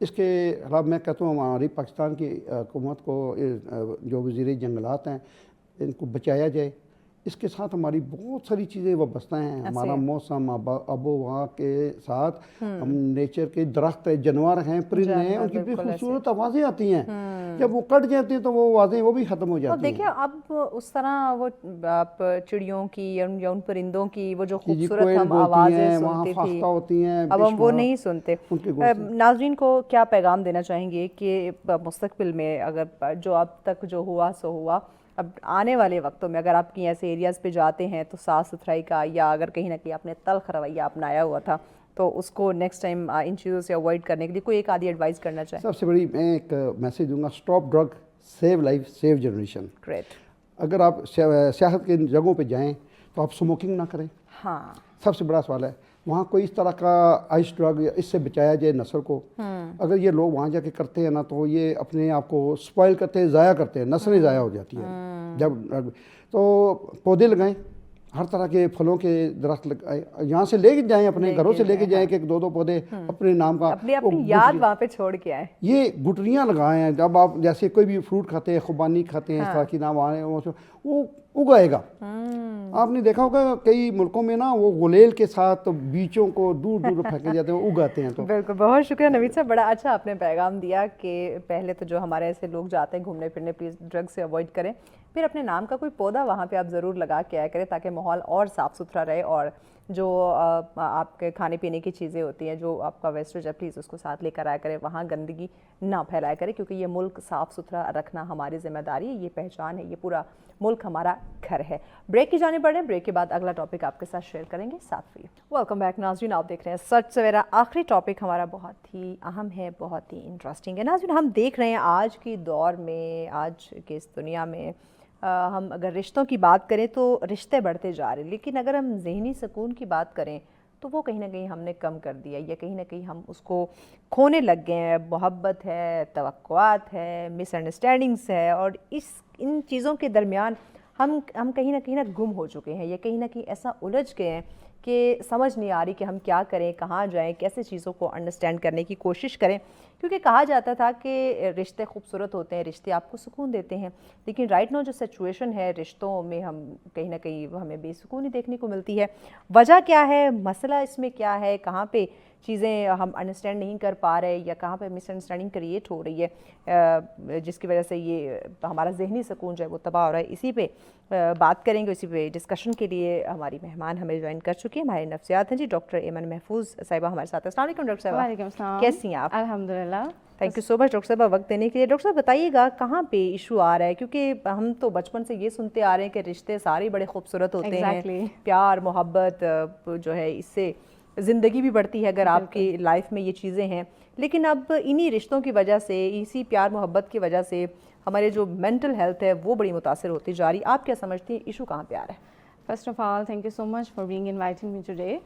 اس کے خلاف میں کہتا ہوں ہماری پاکستان کی حکومت کو جو وزیر جنگلات ہیں ان کو بچایا جائے. اس کے ساتھ ہماری بہت ساری چیزیں وابستہ ہیں. ہمارا موسم آب و ہوا کے ساتھ ہم نیچر کے درخت ہیں, جانور ہیں, پرندے ہیں, ان کی بھی خوبصورت آوازیں آتی ہیں. جب وہ کٹ جاتی ہیں تو وہ آوازیں وہ بھی ختم ہو جاتی ہیں. دیکھیں اب اس طرح وہ چڑیوں کی یا ان پرندوں کی وہ جو خوبصورت ہم آوازیں سنتے تھی ہوتی ہیں اب ہم وہ نہیں سنتے. ناظرین کو کیا پیغام دینا چاہیں گے کہ مستقبل میں اگر جو اب تک جو ہوا سو ہوا, اب آنے والے وقتوں میں اگر آپ کی ایسے ایریاز پہ جاتے ہیں تو صاف ستھرائی کا, یا اگر کہیں نہ کہیں آپ نے تلخ رویہ اپنایا ہوا تھا تو اس کو نیکسٹ ٹائم ان چیزوں سے اوائڈ کرنے کے لیے کوئی ایک آدھی ایڈوائز کرنا چاہیں؟ سب سے بڑی میں ایک میسیج دوں گا, stop drug, save life, save generation. Great. اگر آپ سیاحت کے جگہوں پہ جائیں تو آپ اسموکنگ نہ کریں. ہاں سب سے بڑا سوال ہے. وہاں کوئی اس طرح کا آئس ڈرگ, اس سے بچایا جائے نسل کو. اگر یہ لوگ وہاں جا کے کرتے ہیں نا تو یہ اپنے آپ کو سپوائل کرتے ہیں, ضائع کرتے ہیں, نسلیں ضائع ہو جاتی ہیں. جب تو پودے لگائیں, ہر طرح کے پھلوں کے درخت لگائیں, یہاں سے لے کے جائیں, اپنے گھروں سے لے کے جائیں کہ 2-2 پودے اپنے نام کا, اپنی یاد وہاں پہ چھوڑ کے آئے. یہ گٹریاں لگائے ہیں. جب آپ جیسے کوئی بھی فروٹ کھاتے ہیں, خوبانی کھاتے ہیں, اس طرح کی نام آئے وہ اگائے گا. آپ نے دیکھا ہوگا کئی ملکوں میں نا وہ غلیل کے ساتھ بیچوں کو دور دور پھینکے جاتے ہیں, اگاتے ہیں. تو بالکل, بہت شکریہ نوید صاحب, بڑا اچھا آپ نے پیغام دیا کہ پہلے تو جو ہمارے ایسے لوگ جاتے ہیں گھومنے پھرنے, پلیز ڈرگ سے اوائڈ کریں, پھر اپنے نام کا کوئی پودا وہاں پہ آپ ضرور لگا کے آیا کریں تاکہ ماحول اور صاف ستھرا رہے, اور جو آپ کے کھانے پینے کی چیزیں ہوتی ہیں, جو آپ کا ویسٹیج ہے, پلیز اس کو ساتھ لے کر آیا کریں, وہاں گندگی نہ پھیلایا کریں, کیونکہ یہ ملک صاف ستھرا رکھنا ہماری ذمہ داری ہے, یہ پہچان ہے, یہ پورا ملک ہمارا گھر ہے. بریک کی جانب بڑھ رہے ہیں, بریک کے بعد اگلا ٹاپک آپ کے ساتھ شیئر کریں گے ساتھ فری. ویلکم بیک ناظرین, آپ دیکھ رہے ہیں سچ سویرا. آخری ٹاپک ہمارا بہت ہی اہم ہے, بہت ہی انٹرسٹنگ ہے. ناظرین, ہم دیکھ رہے ہیں آج کی دور میں, آج کی اس دنیا میں ہم اگر رشتوں کی بات کریں تو رشتے بڑھتے جا رہے ہیں, لیکن اگر ہم ذہنی سکون کی بات کریں تو وہ کہیں نہ کہیں ہم نے کم کر دیا, یا کہیں نہ کہیں ہم اس کو کھونے لگ گئے ہیں. محبت ہے, توقعات ہے, مس انڈرسٹینڈنگس ہے, اور ان چیزوں کے درمیان ہم کہیں نہ گم ہو چکے ہیں, یا کہیں نہ کہیں ایسا الجھ گئے ہیں کہ سمجھ نہیں آ رہی کہ ہم کیا کریں, کہاں جائیں, کیسے چیزوں کو انڈرسٹینڈ کرنے کی کوشش کریں. کیونکہ کہا جاتا تھا کہ رشتے خوبصورت ہوتے ہیں, رشتے آپ کو سکون دیتے ہیں, لیکن رائٹ نو جو سچویشن ہے رشتوں میں, ہم کہیں نہ کہیں ہمیں بے سکونی دیکھنے کو ملتی ہے. وجہ کیا ہے, مسئلہ اس میں کیا ہے, کہاں پہ چیزیں ہم انڈرسٹینڈ نہیں کر پا رہے, یا کہاں پہ مس انڈرسٹینڈنگ کریٹ ہو رہی ہے جس کی وجہ سے یہ ہمارا ذہنی سکون جو ہے وہ تباہ ہو رہا ہے. اسی پہ بات کریں گے, اسی پہ ڈسکشن کے لیے ہماری مہمان ہمیں جوائن کر چکی ہیں, ہمارے نفسیات ہیں جی ڈاکٹر ایمن محفوظ صاحبہ ہمارے ساتھ. السلام علیکم ڈاکٹر صاحبہ. وعلیکم السلام. کیسی ہیں آپ؟ الحمدللہ. Thank you so much doctor صاحبہ وقت دینے کے لیے. ڈاکٹر صاحب بتائیے گا کہاں پہ ایشو آ رہا ہے, کیونکہ ہم تو بچپن سے یہ سنتے آ رہے ہیں کہ رشتے سارے بڑے خوبصورت ہوتے ہیں, پیار محبت جو ہے اس سے زندگی بھی بڑھتی ہے اگر آپ کی لائف میں یہ چیزیں ہیں, لیکن اب انہی رشتوں کی وجہ سے, اسی پیار محبت کی وجہ سے ہمارے جو مینٹل ہیلتھ ہے وہ بڑی متاثر ہوتی جا رہی. آپ کیا سمجھتی ہیں ایشو کہاں پہ آ رہا ہے؟ First of all thank you so much for being inviting me today.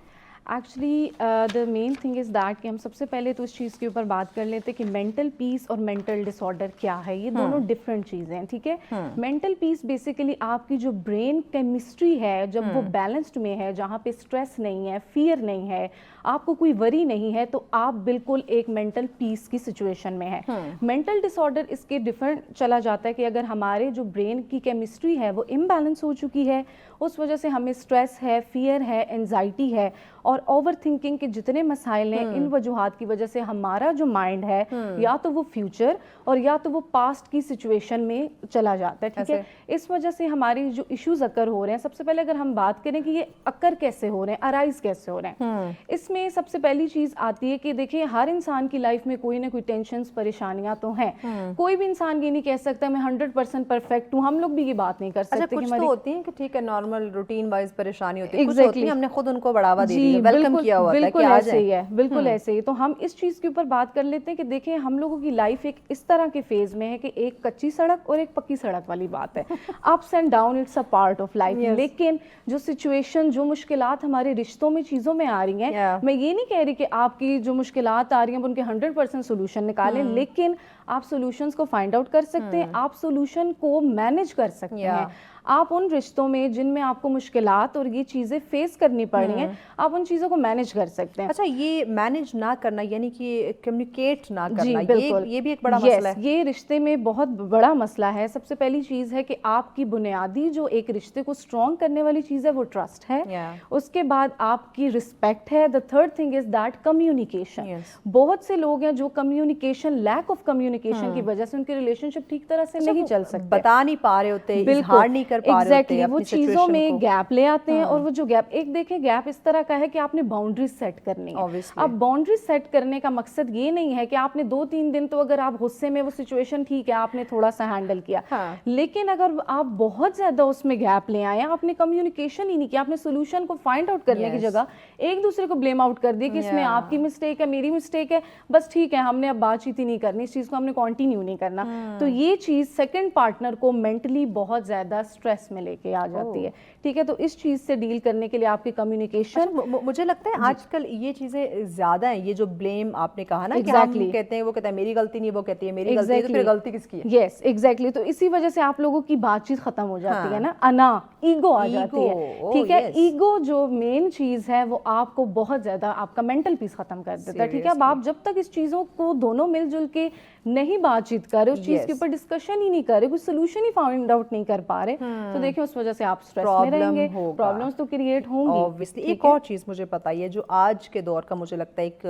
Actually the main thing is that کہ ہم سب سے پہلے تو اس چیز کے اوپر بات کر لیتے کہ مینٹل پیس اور مینٹل ڈس آرڈر کیا ہے. یہ دونوں ڈفرینٹ چیزیں ہیں, ٹھیک ہے. مینٹل پیس بیسیکلی آپ کی جو برین کیمسٹری ہے جب وہ بیلنسڈ میں ہے, جہاں پہ اسٹریس نہیں ہے, فیئر نہیں ہے, آپ کو کوئی وری نہیں ہے, تو آپ بالکل ایک مینٹل پیس کی سچویشن میں ہے. مینٹل ڈس آرڈر اس کے ڈفرینٹ چلا جاتا ہے کہ اگر ہمارے جو برین کی کیمسٹری ہے وہ امبیلنس ہو چکی ہے, اس وجہ سے ہمیں اسٹریس ہے, فیئر ہے, انزائٹی ہے, اور اوور تھنکنگ کے جتنے مسائل ہیں, ان وجوہات کی وجہ سے ہمارا جو مائنڈ ہے یا تو وہ فیوچر اور یا تو وہ پاسٹ کی سچویشن میں چلا جاتا ہے, ٹھیک ہے. اس وجہ سے ہماری جو ایشوز اکر ہو رہے ہیں, سب سے پہلے اگر ہم بات کریں کہ یہ اکر کیسے ہو رہے ہیں, ارائز کیسے ہو رہے ہیں, اس میں سب سے پہلی چیز آتی ہے کہ دیکھیں ہر انسان کی لائف میں کوئی نہ کوئی ٹینشنز, پریشانیاں تو ہیں. کوئی بھی انسان یہ نہیں کہہ سکتا میں 100% پرفیکٹ ہوں, ہم لوگ بھی یہ بات نہیں کر سکتے. کچھ تو ہوتی ہیں کہ ٹھیک ہے نارمل روٹین وائز پریشانی ہوتی ہے, کچھ ہوتی ہیں ہم نے خود ان کو بڑھاوا دے دیا, ویلکم کیا ہوا ہے کہ آ جائیں. بالکل ایسے ہی. تو ہم اس چیز کے اوپر بات کر لیتے ہیں کہ دیکھیں ہم لوگوں کی لائف ایک اس طرح کے فیز میں ہے کہ ایک کچی سڑک اور ایک پکی سڑک والی بات ہے. Ups and down, it's a part of life. لیکن جو سچویشن, جو مشکلات ہمارے رشتوں میں چیزوں میں آ رہی ہیں, میں یہ نہیں کہہ رہی کہ آپ کی جو مشکلات آ رہی ہیں ان کے 100% سولوشن نکالیں, لیکن آپ سولوشنز کو فائنڈ آؤٹ کر سکتے ہیں, آپ سولوشن کو مینیج کر سکتے ہیں. آپ ان رشتوں میں جن میں آپ کو مشکلات اور یہ چیزیں فیس کرنی پڑ رہی ہیں, آپ ان چیزوں کو مینیج کر سکتے ہیں. اچھا, یہ مینیج نہ کرنا یعنی کہ کمیونیکیٹ نہ جی کرنا, بالکل, یہ بھی ایک بڑا مسئلہ ہے. یہ رشتے میں بہت بڑا مسئلہ ہے. سب سے پہلی چیز ہے کہ آپ کی بنیادی جو ایک رشتے کو اسٹرانگ کرنے والی چیز ہے وہ ٹرسٹ ہے. اس کے بعد آپ کی رسپیکٹ ہے. The third thing is that communication. بہت سے لوگ ہیں جو کمیونیکیشن, لیک آف کمیونیکیشن کی وجہ سے ان کی ریلیشن شپ ٹھیک طرح سے نہیں چل سکتے, بتا نہیں پا رہے ہوتے, اظہار نہیں کر پا رہے ہوتے, وہ چیزوں میں گیپ لے آتے ہیں. اور وہ جو گیپ, ایک دیکھیں گیپ اس طرح کا ہے کہ آپ نے باؤنڈریز سیٹ کرنی ہے. اب باؤنڈریز سیٹ کرنے کا مقصد یہ نہیں ہے کہ آپ نے 2-3 دن تو اگر آپ غصے میں, وہ سچویشن ٹھیک ہے آپ نے تھوڑا سا ہینڈل کیا, لیکن اگر آپ بہت زیادہ اس میں گیپ لے آئے, آپ نے کمیونیکیشن ہی نہیں کیا, آپ نے سولوشن کو فائنڈ آؤٹ کرنے کی جگہ ایک دوسرے کو بلیم آؤٹ کر دیا کہ اس میں آپ کی مسٹیک ہے, میری مسٹیک ہے, بس ٹھیک ہے ہم نے اب بات چیت ہی نہیں کرنی, اس چیز کو ہم نے کنٹینیو نہیں کرنا, تو یہ چیز سیکنڈ پارٹنر کو مینٹلی بہت زیادہ اسٹریس میں لے کے آ جاتی ہے. ٹھیک ہے, تو اس چیز سے ڈیل کرنے کے لیے آپ کی کمیونیکیشن, مجھے لگتا ہے آج کل یہ چیزیں زیادہ ہیں. یہ جو بلیم آپ نے کہا نا کہ ہم کہتے ہیں, وہ کہتا ہے میری غلطی نہیں, وہ کہتی ہے میری غلطی ہے, تو پھر غلطی کس کی ہے؟ Yes exactly. تو اسی وجہ سے آپ لوگوں کی بات چیت ختم ہو جاتی ہے نا, انا, ایگو آ جاتی ہے. ٹھیک ہے, ایگو جو مین چیز ہے وہ آپ کو بہت زیادہ آپ کا مینٹل پیس ختم کر دیتا ہے. ٹھیک ہے, اب آپ جب تک اس چیزوں کو دونوں مل جل کے نہیں بات چیت کر رہے, اس چیز کے اوپر ڈسکشن ہی نہیں کر رہے, کوئی سولوشن ہی فائنڈ آؤٹ نہیں کر پا رہے, تو دیکھیں اس وجہ سے آپ اسٹریس میں رہیں گے, پرابلمس تو کریٹ ہوں گی. ایک اور چیز مجھے بتائیے جو آج کے دور کا مجھے لگتا ہے ایک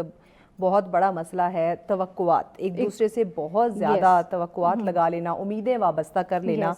بہت بڑا مسئلہ ہے, توقعات. ایک دوسرے سے بہت زیادہ توقعات لگا لینا, امیدیں وابستہ کر لینا.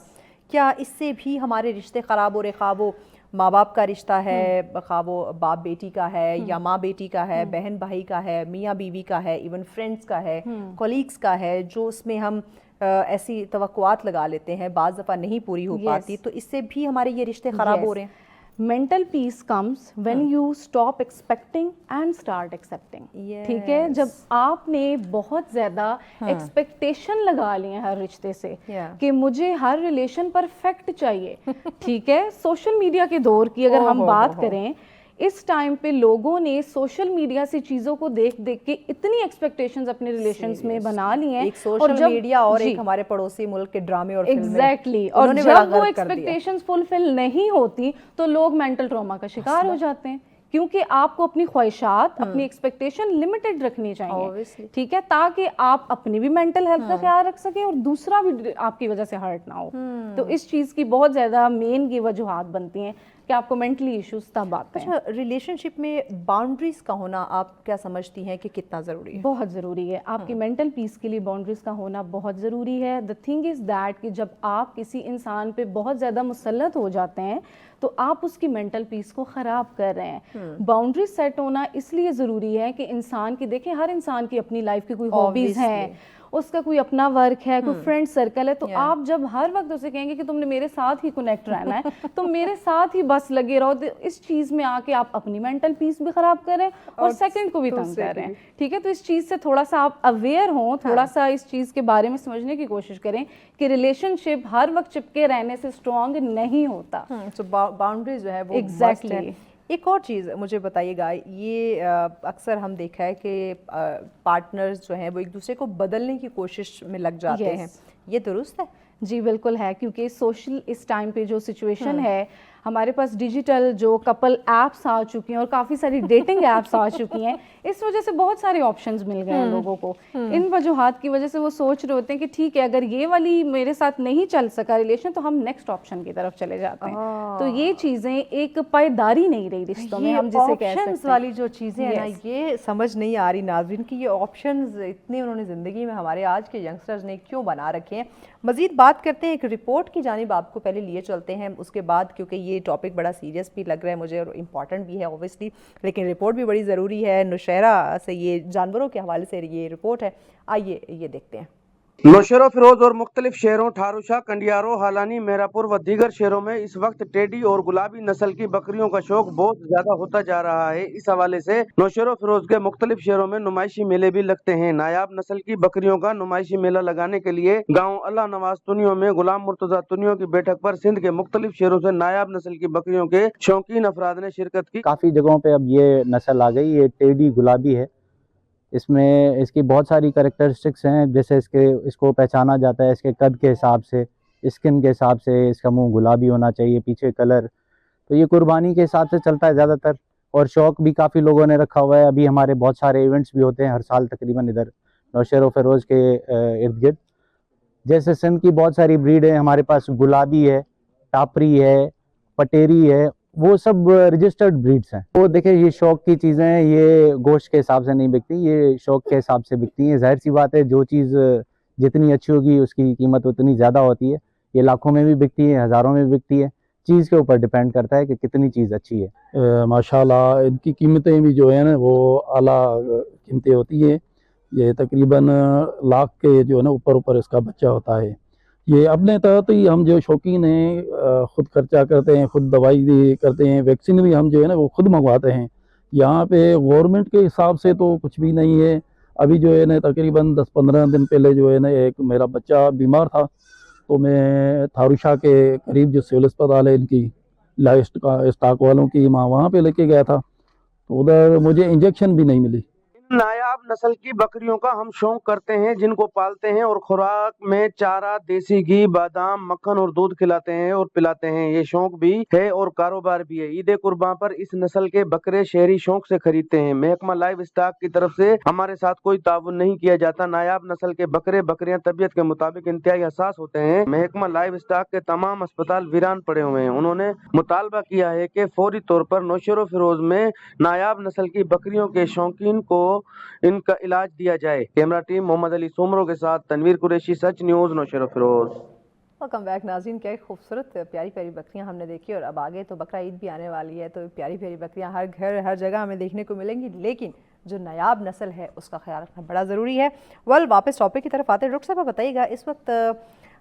کیا اس سے بھی ہمارے رشتے خراب ہو رہے؟ خواہ وہ ماں باپ کا رشتہ ہے, خواہ وہ باپ بیٹی کا ہے, یا ماں بیٹی کا ہے, بہن بھائی کا ہے, میاں بیوی کا ہے, ایون فرینڈز کا ہے, کولیگز کا ہے, جو اس میں ہم ایسی توقعات لگا لیتے ہیں, بعض دفعہ نہیں پوری ہو پاتی, تو اس سے بھی ہمارے یہ رشتے خراب ہو رہے ہیں. Mental peace comes when you stop expecting and start accepting. ٹھیک ہے, جب آپ نے بہت زیادہ ایکسپیکٹیشن لگا لی ہیں ہر رشتے سے کہ مجھے ہر ریلیشن پرفیکٹ چاہیے. ٹھیک ہے, سوشل میڈیا کے دور کی اگر ہم بات کریں, اس ٹائم پہ لوگوں نے سوشل میڈیا سے چیزوں کو دیکھ دیکھ کے اتنی ایکسپیکٹیشنز اپنے ریلیشنز میں بنا لی ہیں. ایک سوشل میڈیا اور ایک ہمارے پڑوسی ملک کے ڈرامے اور فلمیں. ایگزیکٹلی, اور جب وہ ایکسپیکٹیشنز فلفل نہیں ہوتی تو لوگ مینٹل ٹراما کا شکار ہو جاتے ہیں, کیونکہ آپ کو اپنی خواہشات, اپنی ایکسپیکٹیشن لمیٹڈ رکھنی چاہیے. ٹھیک ہے, تاکہ آپ اپنی بھی مینٹل ہیلتھ کا خیال رکھ سکیں اور دوسرا بھی آپ کی وجہ سے ہرٹ نہ ہو. تو اس چیز کی بہت زیادہ مین کی وجوہات بنتی ہیں کہ آپ کو مینٹلی ایشوز تب آتے ہیں. اچھا, ریلیشن شپ میں باؤنڈریز کا ہونا آپ کیا سمجھتی ہیں کہ کتنا ضروری ہے؟ بہت ضروری ہے. آپ کی مینٹل پیس کے لیے باؤنڈریز کا ہونا بہت ضروری ہے. دا تھنگ از دیٹ کہ جب آپ کسی انسان پہ بہت زیادہ مسلط ہو جاتے ہیں تو آپ اس کی مینٹل پیس کو خراب کر رہے ہیں. باؤنڈریز سیٹ ہونا اس لیے ضروری ہے کہ انسان کی, دیکھیں ہر انسان کی اپنی لائف کی کوئی ہابیز ہیں, اس کا کوئی اپنا ورک ہے, کوئی فرینڈ سرکل ہے, تو آپ جب ہر وقت اسے کہیں گے کہ تم نے میرے ساتھ ہی کنیکٹ رہنا ہے, تو میرے ساتھ ہی بس لگے رہو, اس چیز میں آ کے آپ اپنی مینٹل پیس بھی خراب کر رہے ہیں اور سیکنڈ کو بھی تنگ کر رہے ہیں. ٹھیک ہے, تو اس چیز سے تھوڑا سا آپ اویئر ہوں, تھوڑا سا اس چیز کے بارے میں سمجھنے کی کوشش کریں کہ ریلیشن شپ ہر وقت چپکے رہنے سے اسٹرانگ نہیں ہوتا. باؤنڈریز جو ہے وہ ایگزیکٹلی. ایک اور چیز مجھے بتائیے گا, یہ اکثر ہم دیکھا ہے کہ پارٹنرز جو ہیں وہ ایک دوسرے کو بدلنے کی کوشش میں لگ جاتے ہیں, یہ درست ہے؟ جی بالکل ہے, کیونکہ سوشل اس ٹائم پہ جو سچویشن ہے, ہمارے پاس ڈیجیٹل جو کپل ایپس آ چکی ہیں اور کافی ساری ڈیٹنگ ایپس آ چکی ہیں, اس وجہ سے بہت سارے آپشنز مل گئے ہیں لوگوں کو. ان وجوہات کی وجہ سے وہ سوچ رہے ہوتے ہیں کہ ٹھیک ہے, اگر یہ والی میرے ساتھ نہیں چل سکا ریلیشن تو ہم نیکسٹ آپشن کی طرف چلے جاتے ہیں. تو یہ چیزیں ایک پائیداری نہیں رہی رشتوں میں, ہم جسے کہہ سکتے ہیں. والی جو چیزیں ہیں نا, یہ سمجھ نہیں آ رہی ناظرین کہ یہ آپشنز اتنے انہوں نے زندگی میں ہمارے آج کے ینگسٹرز نے کیوں بنا رکھے ہیں. مزید بات کرتے ہیں, ایک رپورٹ کی جانب آپ کو پہلے لیے چلتے ہیں, اس کے بعد کیونکہ یہ ٹاپک بڑا سیریس بھی لگ رہا ہے مجھے اور امپورٹنٹ بھی ہے اوبویسلی, لیکن رپورٹ بھی بڑی ضروری ہے. نوشہرہ سے یہ جانوروں کے حوالے سے یہ رپورٹ ہے, آئیے یہ دیکھتے ہیں. نوشہرہ فیروز اور مختلف شہروں ٹھاروشا, کنڈیارو, ہالانی, میراپور و دیگر شہروں میں اس وقت ٹیڈی اور گلابی نسل کی بکریوں کا شوق بہت زیادہ ہوتا جا رہا ہے. اس حوالے سے نوشہرہ فیروز کے مختلف شہروں میں نمائشی میلے بھی لگتے ہیں. نایاب نسل کی بکریوں کا نمائشی میلہ لگانے کے لیے گاؤں اللہ نواز تنیوں میں غلام مرتضیٰ تنیوں کی بیٹھک پر سندھ کے مختلف شہروں سے نایاب نسل کی بکریوں کے شوقین افراد نے شرکت کی. کافی جگہوں پہ اب یہ نسل آ گئی, یہ ٹیڈی گلابی ہے, اس میں اس کی بہت ساری کریکٹرسٹکس ہیں، جیسے اس کو پہچانا جاتا ہے اس کے قد کے حساب سے، اسکن کے حساب سے، اس کا منہ گلابی ہونا چاہیے، پیچھے کلر، تو یہ قربانی کے حساب سے چلتا ہے زیادہ تر، اور شوق بھی کافی لوگوں نے رکھا ہوا ہے۔ ابھی ہمارے بہت سارے ایونٹس بھی ہوتے ہیں ہر سال تقریباً ادھر نوشہر و فیروز کے ارد گرد، جیسے سندھ کی بہت ساری بریڈ ہیں ہمارے پاس، گلابی ہے، ٹاپری ہے، پٹیری ہے، وہ سب رجسٹرڈ بریڈز ہیں۔ وہ دیکھیں یہ شوق کی چیزیں ہیں، یہ گوشت کے حساب سے نہیں بکتی، یہ شوق کے حساب سے بکتی ہیں۔ ظاہر سی بات ہے جو چیز جتنی اچھی ہوگی اس کی قیمت اتنی زیادہ ہوتی ہے، یہ لاکھوں میں بھی بکتی ہے، ہزاروں میں بھی بکتی ہے، چیز کے اوپر ڈیپینڈ کرتا ہے کہ کتنی چیز اچھی ہے۔ ماشاءاللہ ان کی قیمتیں بھی جو ہیں نا وہ اعلیٰ قیمتیں ہوتی ہیں، یہ تقریباً لاکھ کے جو ہے نا اوپر اس کا بچہ ہوتا ہے۔ یہ اپنے تحت ہی ہم جو شوقین ہیں خود خرچہ کرتے ہیں، خود دوائی بھی کرتے ہیں، ویکسین بھی ہم جو ہے نا وہ خود منگواتے ہیں۔ یہاں پہ گورنمنٹ کے حساب سے تو کچھ بھی نہیں ہے۔ ابھی جو ہے نا تقریباً 10-15 دن پہلے جو ہے نا ایک میرا بچہ بیمار تھا، تو میں تھاروشا کے قریب جو سول اسپتال ہے ان کی لائف اسٹاک والوں کی، وہاں پہ لے کے گیا تھا، تو ادھر مجھے انجیکشن بھی نہیں ملی۔ نایاب نسل کی بکریوں کا ہم شوق کرتے ہیں، جن کو پالتے ہیں اور خوراک میں چارہ، دیسی گھی، بادام، مکھن اور دودھ کھلاتے ہیں اور پلاتے ہیں۔ یہ شوق بھی ہے اور کاروبار بھی ہے۔ عید قرباں پر اس نسل کے بکرے شہری شوق سے خریدتے ہیں۔ محکمہ لائف اسٹاک کی طرف سے ہمارے ساتھ کوئی تعاون نہیں کیا جاتا۔ نایاب نسل کے بکرے بکریاں طبیعت کے مطابق انتہائی حساس ہوتے ہیں۔ محکمہ لائف اسٹاک کے تمام اسپتال ویران پڑے ہوئے ہیں۔ انہوں نے مطالبہ کیا ہے کہ فوری طور پر نوشہر و فیروز میں نایاب نسل کی بکریوں کے شوقین کو ان کا علاج دیا جائے۔ کیمرہ ٹیم محمد علی سومرو کے ساتھ تنویر قریشی، سچ نیوز، نوشہر و فیروز۔ ویلکم بیک ناظرین، کیا خوبصورت پیاری پیاری بکریاں ہم نے دیکھی، اور اب آگے تو بقرہ عید بھی آنے والی ہے، تو پیاری پیاری بکریاں ہر گھر ہر جگہ ہمیں دیکھنے کو ملیں گی، لیکن جو نایاب نسل ہے اس کا خیال رکھنا بڑا ضروری ہے۔ واپس ٹاپک کی طرف آتے ہیں، ڈاکٹر صاحب بتائیے گا اس وقت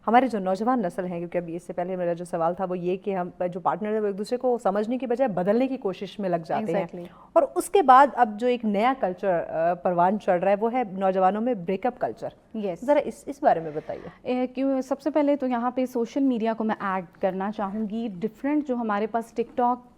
ہمارے جو نوجوان نسل ہیں، کیونکہ ابھی اس سے پہلے میرا جو سوال تھا وہ یہ کہ ہم جو پارٹنر ہیں وہ ایک دوسرے کو سمجھنے کی بجائے بدلنے کی کوشش میں لگ جاتے ہیں، اور اس کے بعد اب جو ایک نیا کلچر پروان چڑھ رہا ہے وہ ہے نوجوانوں میں بریک اپ کلچر۔ ذرا اس بارے میں بتائیے۔ کیوں سب سے پہلے تو یہاں پہ سوشل میڈیا کو میں ایڈ کرنا چاہوں گی۔ ڈفرینٹ جو ہمارے پاس ٹک ٹاک،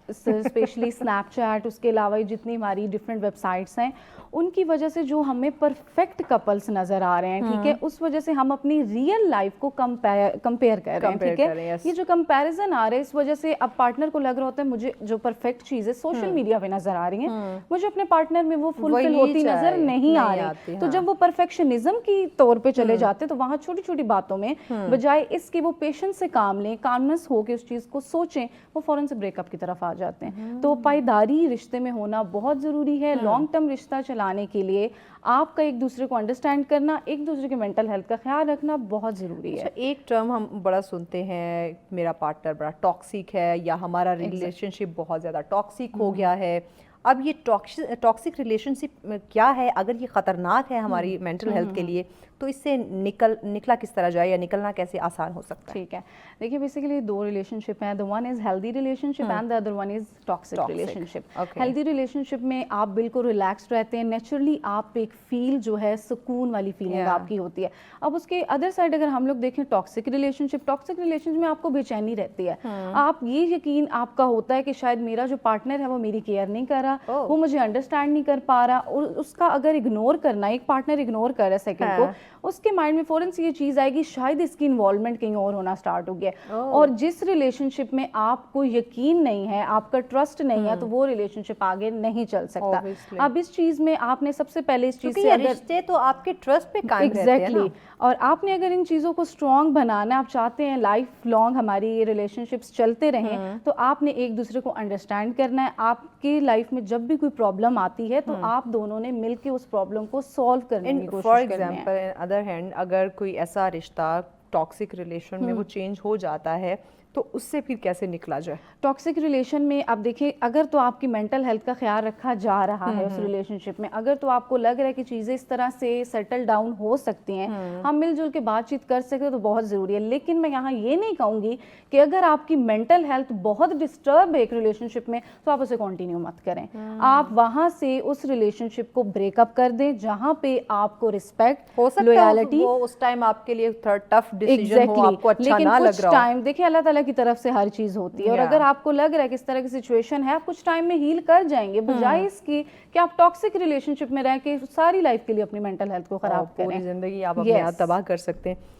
اسپیشلی اسنیپ چیٹ، اس کے علاوہ جتنی ہماری ڈفرینٹ ویب سائٹس ہیں، ان کی وجہ سے جو ہمیں پرفیکٹ کپلس نظر آ رہے ہیں، ٹھیک ہے، اس وجہ سے ہم اپنی ریئل لائف کو کمپیئر کر رہے ہیں، ٹھیک ہے، یہ جو کمپیریزن آ رہا ہے اس وجہ سے اب پارٹنر کو لگ رہا ہوتا ہے مجھے جو پرفیکٹ چیزیں سوشل میڈیا پہ نظر آ رہی ہیں مجھے اپنے پارٹنر میں وہ فلفل ہوتی نظر نہیں آ رہی، تو جب وہ پرفیکشنزم کی طور پہ چلے جاتے ہیں تو وہاں چھوٹی چھوٹی باتوں میں بجائے اس کے وہ پیشنس سے کام لیں، کامنس ہو کے اس چیز کو سوچیں، وہ فوراً سے بریک اپ کی طرف آ جاتے ہیں۔ تو پائیداری رشتے میں ہونا بہت ضروری ہے۔ لانگ ٹرم رشتہ چلانے کے لیے آپ کا ایک دوسرے کو انڈرسٹینڈ کرنا، ایک دوسرے کے مینٹل ہیلتھ کا خیال رکھنا بہت ضروری ہے۔ ایک ٹرم ہم بڑا سنتے ہیں، میرا پارٹنر بڑا ٹاکسک ہے، یا ہمارا ریلیشن شپ بہت زیادہ ٹاکسک ہو گیا ہے۔ اب یہ ٹاکسک ریلیشن شپ کیا ہے؟ اگر یہ خطرناک ہے ہماری مینٹل ہیلتھ کے لیے تو اس سے نکلا کس طرح جائے، یا نکلنا کیسے آسان ہو سکتا ہے؟ ٹھیک ہے، دیکھیے بیسیکلی دو ریلیشن شپ ہیں، the one is healthy relationship and the other one is toxic relationship۔ healthy relationship میں آپ بالکل ریلیکسڈ رہتے ہیں، نیچرلی آپ ایک فیل جو ہے سکون والی فیلنگ آپ کی ہوتی ہے۔ اب اس کے ادر سائڈ اگر ہم لوگ دیکھیں ٹاکسک ریلیشن میں آپ کو بے چینی رہتی ہے، آپ یہ یقین آپ کا ہوتا ہے کہ شاید میرا جو پارٹنر ہے وہ میری کیئر نہیں کر رہا، وہ مجھے انڈرسٹینڈ نہیں کر پا رہا، اور اس کا اگر اگنور کرنا، ایک پارٹنر اگنور کر رہا ہے سیکنڈ کو، اس کے مائنڈ میں فوراً سے یہ چیز آئے گی شاید اس کی انوالومنٹ کہیں اور ہونا سٹارٹ ہو گیا، اور جس ریلیشن شپ میں آپ کو یقین نہیں ہے، آپ کا ٹرسٹ نہیں ہے، تو وہ ریلیشن شپ آگے نہیں چل سکتا۔ اب اس چیز میں آپ نے سب سے پہلے اس چیز سے رشتے تو آپ کے ٹرسٹ پہ قائم رہتے ہیں، ایگزیکٹلی، اور آپ نے اگر ان چیزوں کو اسٹرانگ بنانا، آپ چاہتے ہیں لائف لانگ ہماری یہ ریلیشن شپس چلتے رہیں، تو آپ نے ایک دوسرے کو انڈرسٹینڈ کرنا ہے۔ آپ کی لائف میں جب بھی کوئی پرابلم آتی ہے تو آپ دونوں نے مل کے اس پرابلم کو سالو کرنے کی کوشش کرنی ہے۔ فار ایگزامپل ادر ہینڈ اگر کوئی ایسا رشتہ ٹاکسک ریلیشن میں وہ چینج ہو جاتا ہے تو اس سے پھر کیسے نکلا جائے؟ ٹاکسک ریلیشن میں اب دیکھیں، اگر تو آپ کی مینٹل ہیلتھ کا خیال رکھا جا رہا ہے اس ریلیشن شپ میں، اگر تو آپ کو لگ رہا ہے کہ چیزیں اس طرح سے سیٹل ڈاؤن ہو سکتی ہیں، ہم مل جل کے بات چیت کر سکتے تو بہت ضروری ہے، لیکن میں یہاں یہ نہیں کہوں گی کہ اگر آپ کی مینٹل ہیلتھ بہت ڈسٹرب ہے ایک ریلیشن شپ میں تو آپ اسے کنٹینیو مت کریں، آپ وہاں سے اس ریلیشن شپ کو بریک اپ کر دیں جہاں پہ آپ کو رسپیکٹ، لویالٹی، وہ اس ٹائم آپ کے لیے ٹف ڈیسیژن ہو، آپ کو اچھا نہ لگ رہا ہو، ٹائم دیکھیں اللہ تعالیٰ کی طرف سے ہر چیز ہوتی ہے, اور اگر آپ کو لگ رہا ہے کہ اس طرح کی سچویشن ہے, آپ کچھ ٹائم میں ہیل کر جائیں گے, بجائے اس کی کہ آپ ٹاکسک ریلیشن شپ میں رہ کے ساری لائف کے لیے اپنی مینٹل ہیلتھ کو خراب کریں, پوری زندگی آپ اپنے آپ تباہ کر سکتے ہیں.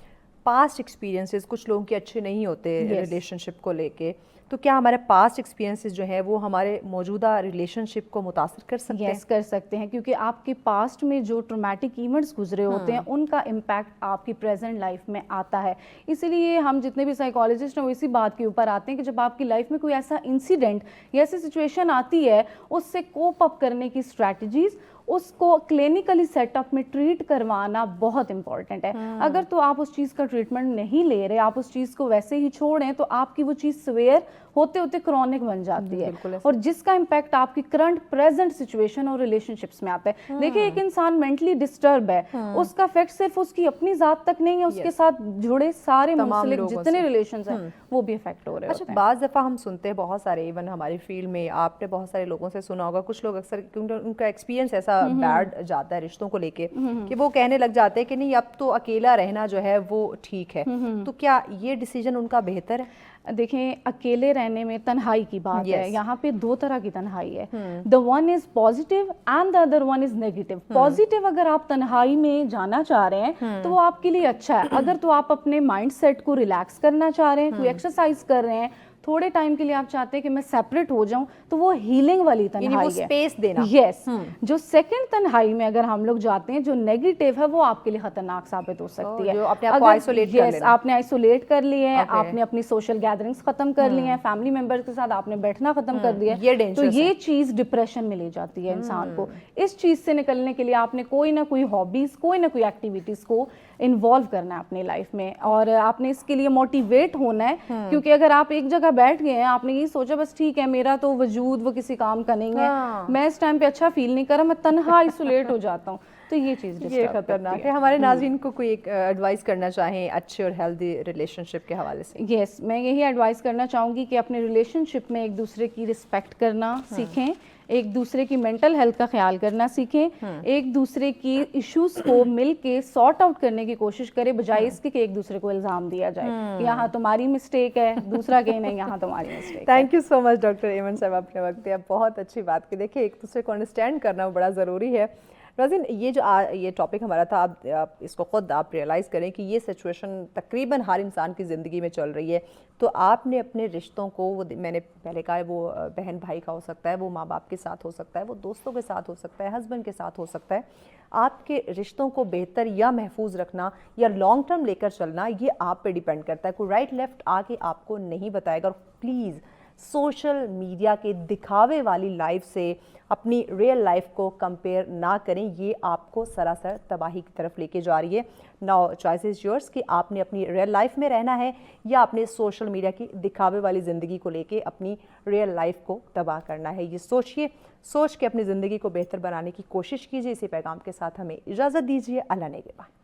پاسٹ ایکسپیرینسز کچھ لوگوں کے اچھے نہیں ہوتے ریلیشن شپ کو لے کے, تو کیا ہمارے پاسٹ ایکسپیرینسز جو ہیں وہ ہمارے موجودہ ریلیشن شپ کو متاثر کر سکتے ہیں؟ یس, کر سکتے ہیں, کیونکہ آپ کے پاسٹ میں جو ٹرامیٹک ایونٹس گزرے ہوتے ہیں ان کا امپیکٹ آپ کی پریزنٹ لائف میں آتا ہے. اسی لیے ہم جتنے بھی سائیکالوجسٹ ہیں وہ اسی بات کے اوپر آتے ہیں کہ جب آپ کی لائف میں کوئی ایسا انسیڈنٹ یا ایسی سچویشن آتی ہے, اس سے کوپ اپ کرنے کی اسٹریٹجیز, اس کو کلینکلی سیٹ اپ میں ٹریٹ کروانا بہت امپورٹنٹ ہے. اگر تو آپ اس چیز کا ٹریٹمنٹ نہیں لے رہے, آپ اس چیز کو ویسے ہی چھوڑیں, تو آپ کی وہ چیز سویئر ہوتے ہوتے کرونک بن جاتی ہے, اور جس کا امپیکٹ آپ کی کرنٹ پریزنٹ سچویشن اور ریلیشن شپس میں آتا ہے. دیکھیں, ایک انسان مینٹلی ڈسٹرب ہے, اس کا افیکٹ صرف اس کی اپنی ذات تک نہیں ہے, اس کے ساتھ جڑے سارے منسلک جتنے ریلیشنز ہیں وہ بھی افیکٹ ہو رہے ہوتے ہیں. بعض دفعہ ہم سنتے ہیں بہت سارے, ایون ہماری فیلڈ میں آپ نے بہت سارے لوگوں سے سنا ہوگا, کچھ لوگ اکثر کیونکہ ان کا ایکسپیرینس ایسا بیڈ جاتا ہے رشتوں کو لے کے کہ وہ کہنے لگ جاتے ہیں کہ نہیں, اب تو اکیلا رہنا جو ہے وہ ٹھیک ہے. تو کیا یہ ڈیسیجن ان کا بہتر ہے؟ دیکھیں, اکیلے رہنے میں تنہائی کی بات ہے, یہاں پہ دو طرح کی تنہائی ہے. the one is positive and the other one is negative. Positive اگر آپ تنہائی میں جانا چاہ رہے ہیں تو وہ آپ کے لیے اچھا ہے. اگر تو آپ اپنے مائنڈ سیٹ کو ریلیکس کرنا چاہ رہے ہیں, کوئی ایکسرسائز کر رہے ہیں, تھوڑے ٹائم کے لیے آپ چاہتے ہیں کہ میں سیپریٹ ہو جاؤں, تو وہ ہیلنگ والی تنہائی ہے, اسپیس دینا. یس, جو سیکنڈ تنہائی میں اگر ہم لوگ جاتے ہیں جو نیگیٹو ہے, وہ آپ کے لیے خطرناک ثابت ہو سکتی ہے. آپ نے آئسولیٹ کر لیے ہیں, آپ نے اپنی سوشل گیدرنگس ختم کر لی ہیں, فیملی ممبرس کے ساتھ آپ نے بیٹھنا ختم کر دیا, تو یہ چیز ڈپریشن میں لے جاتی ہے انسان کو. اس چیز سے نکلنے کے لیے آپ نے کوئی نہ کوئی ہابیز, کوئی نہ کوئی ایکٹیویٹیز کو انوالو کرنا ہے اپنی لائف میں, اور آپ نے اس کے لیے موٹیویٹ ہونا ہے. کیونکہ اگر آپ ایک جگہ بیٹھ گئے ہیں, آپ نے یہ سوچا بس ٹھیک ہے میرا تو وجود وہ کسی کام کا نہیں ہے, میں اس ٹائم پہ اچھا فیل نہیں کر رہا, میں تنہا آئسولیٹ ہو جاتا ہوں, تو یہ چیز خطرناک ہے. ہمارے ناظرین کو کوئی ایک ایڈوائز کرنا چاہیں اچھے اور ہیلدی ریلیشن شپ کے حوالے سے؟ یس, میں یہی ایڈوائز کرنا چاہوں گی کہ اپنے ریلیشن شپ میں ایک دوسرے کی رسپیکٹ کرنا سیکھیں, ایک دوسرے کی مینٹل ہیلتھ کا خیال کرنا سیکھیں, ایک دوسرے کی ایشوز کو مل کے سارٹ آؤٹ کرنے کی کوشش کریں, بجائے اس کے کہ ایک دوسرے کو الزام دیا جائے یہاں تمہاری مسٹیک ہے, دوسرا کہ نہیں یہاں تمہاری مسٹیک ہے. Thank you so much doctor Aiman صاحب, اپنے وقت دیا, بہت اچھی بات کی. دیکھیں, ایک دوسرے کو انڈرسٹینڈ کرنا بڑا ضروری ہے. ناظرین, یہ جو یہ ٹاپک ہمارا تھا, آپ اس کو خود آپ ریئلائز کریں کہ یہ سچویشن تقریباً ہر انسان کی زندگی میں چل رہی ہے. تو آپ نے اپنے رشتوں کو, وہ میں نے پہلے کہا ہے, وہ بہن بھائی کا ہو سکتا ہے, وہ ماں باپ کے ساتھ ہو سکتا ہے, وہ دوستوں کے ساتھ ہو سکتا ہے, ہسبینڈ کے ساتھ ہو سکتا ہے. آپ کے رشتوں کو بہتر یا محفوظ رکھنا یا لانگ ٹرم لے کر چلنا, یہ آپ پہ ڈیپینڈ کرتا ہے. کوئی رائٹ لیفٹ آ کے آپ کو نہیں بتائے گا. اور پلیز سوشل میڈیا کے دکھاوے والی لائف سے اپنی ریئل لائف کو کمپیئر نہ کریں, یہ آپ کو سراسر تباہی کی طرف لے کے جا رہی ہے. ناؤ چوائس از یورس کہ آپ نے اپنی ریئل لائف میں رہنا ہے یا اپنے سوشل میڈیا کی دکھاوے والی زندگی کو لے کے اپنی ریئل لائف کو تباہ کرنا ہے. یہ سوچیے, سوچ کے اپنی زندگی کو بہتر بنانے کی کوشش کیجیے. اسی پیغام کے ساتھ ہمیں اجازت دیجیے. اللہ نگہبان.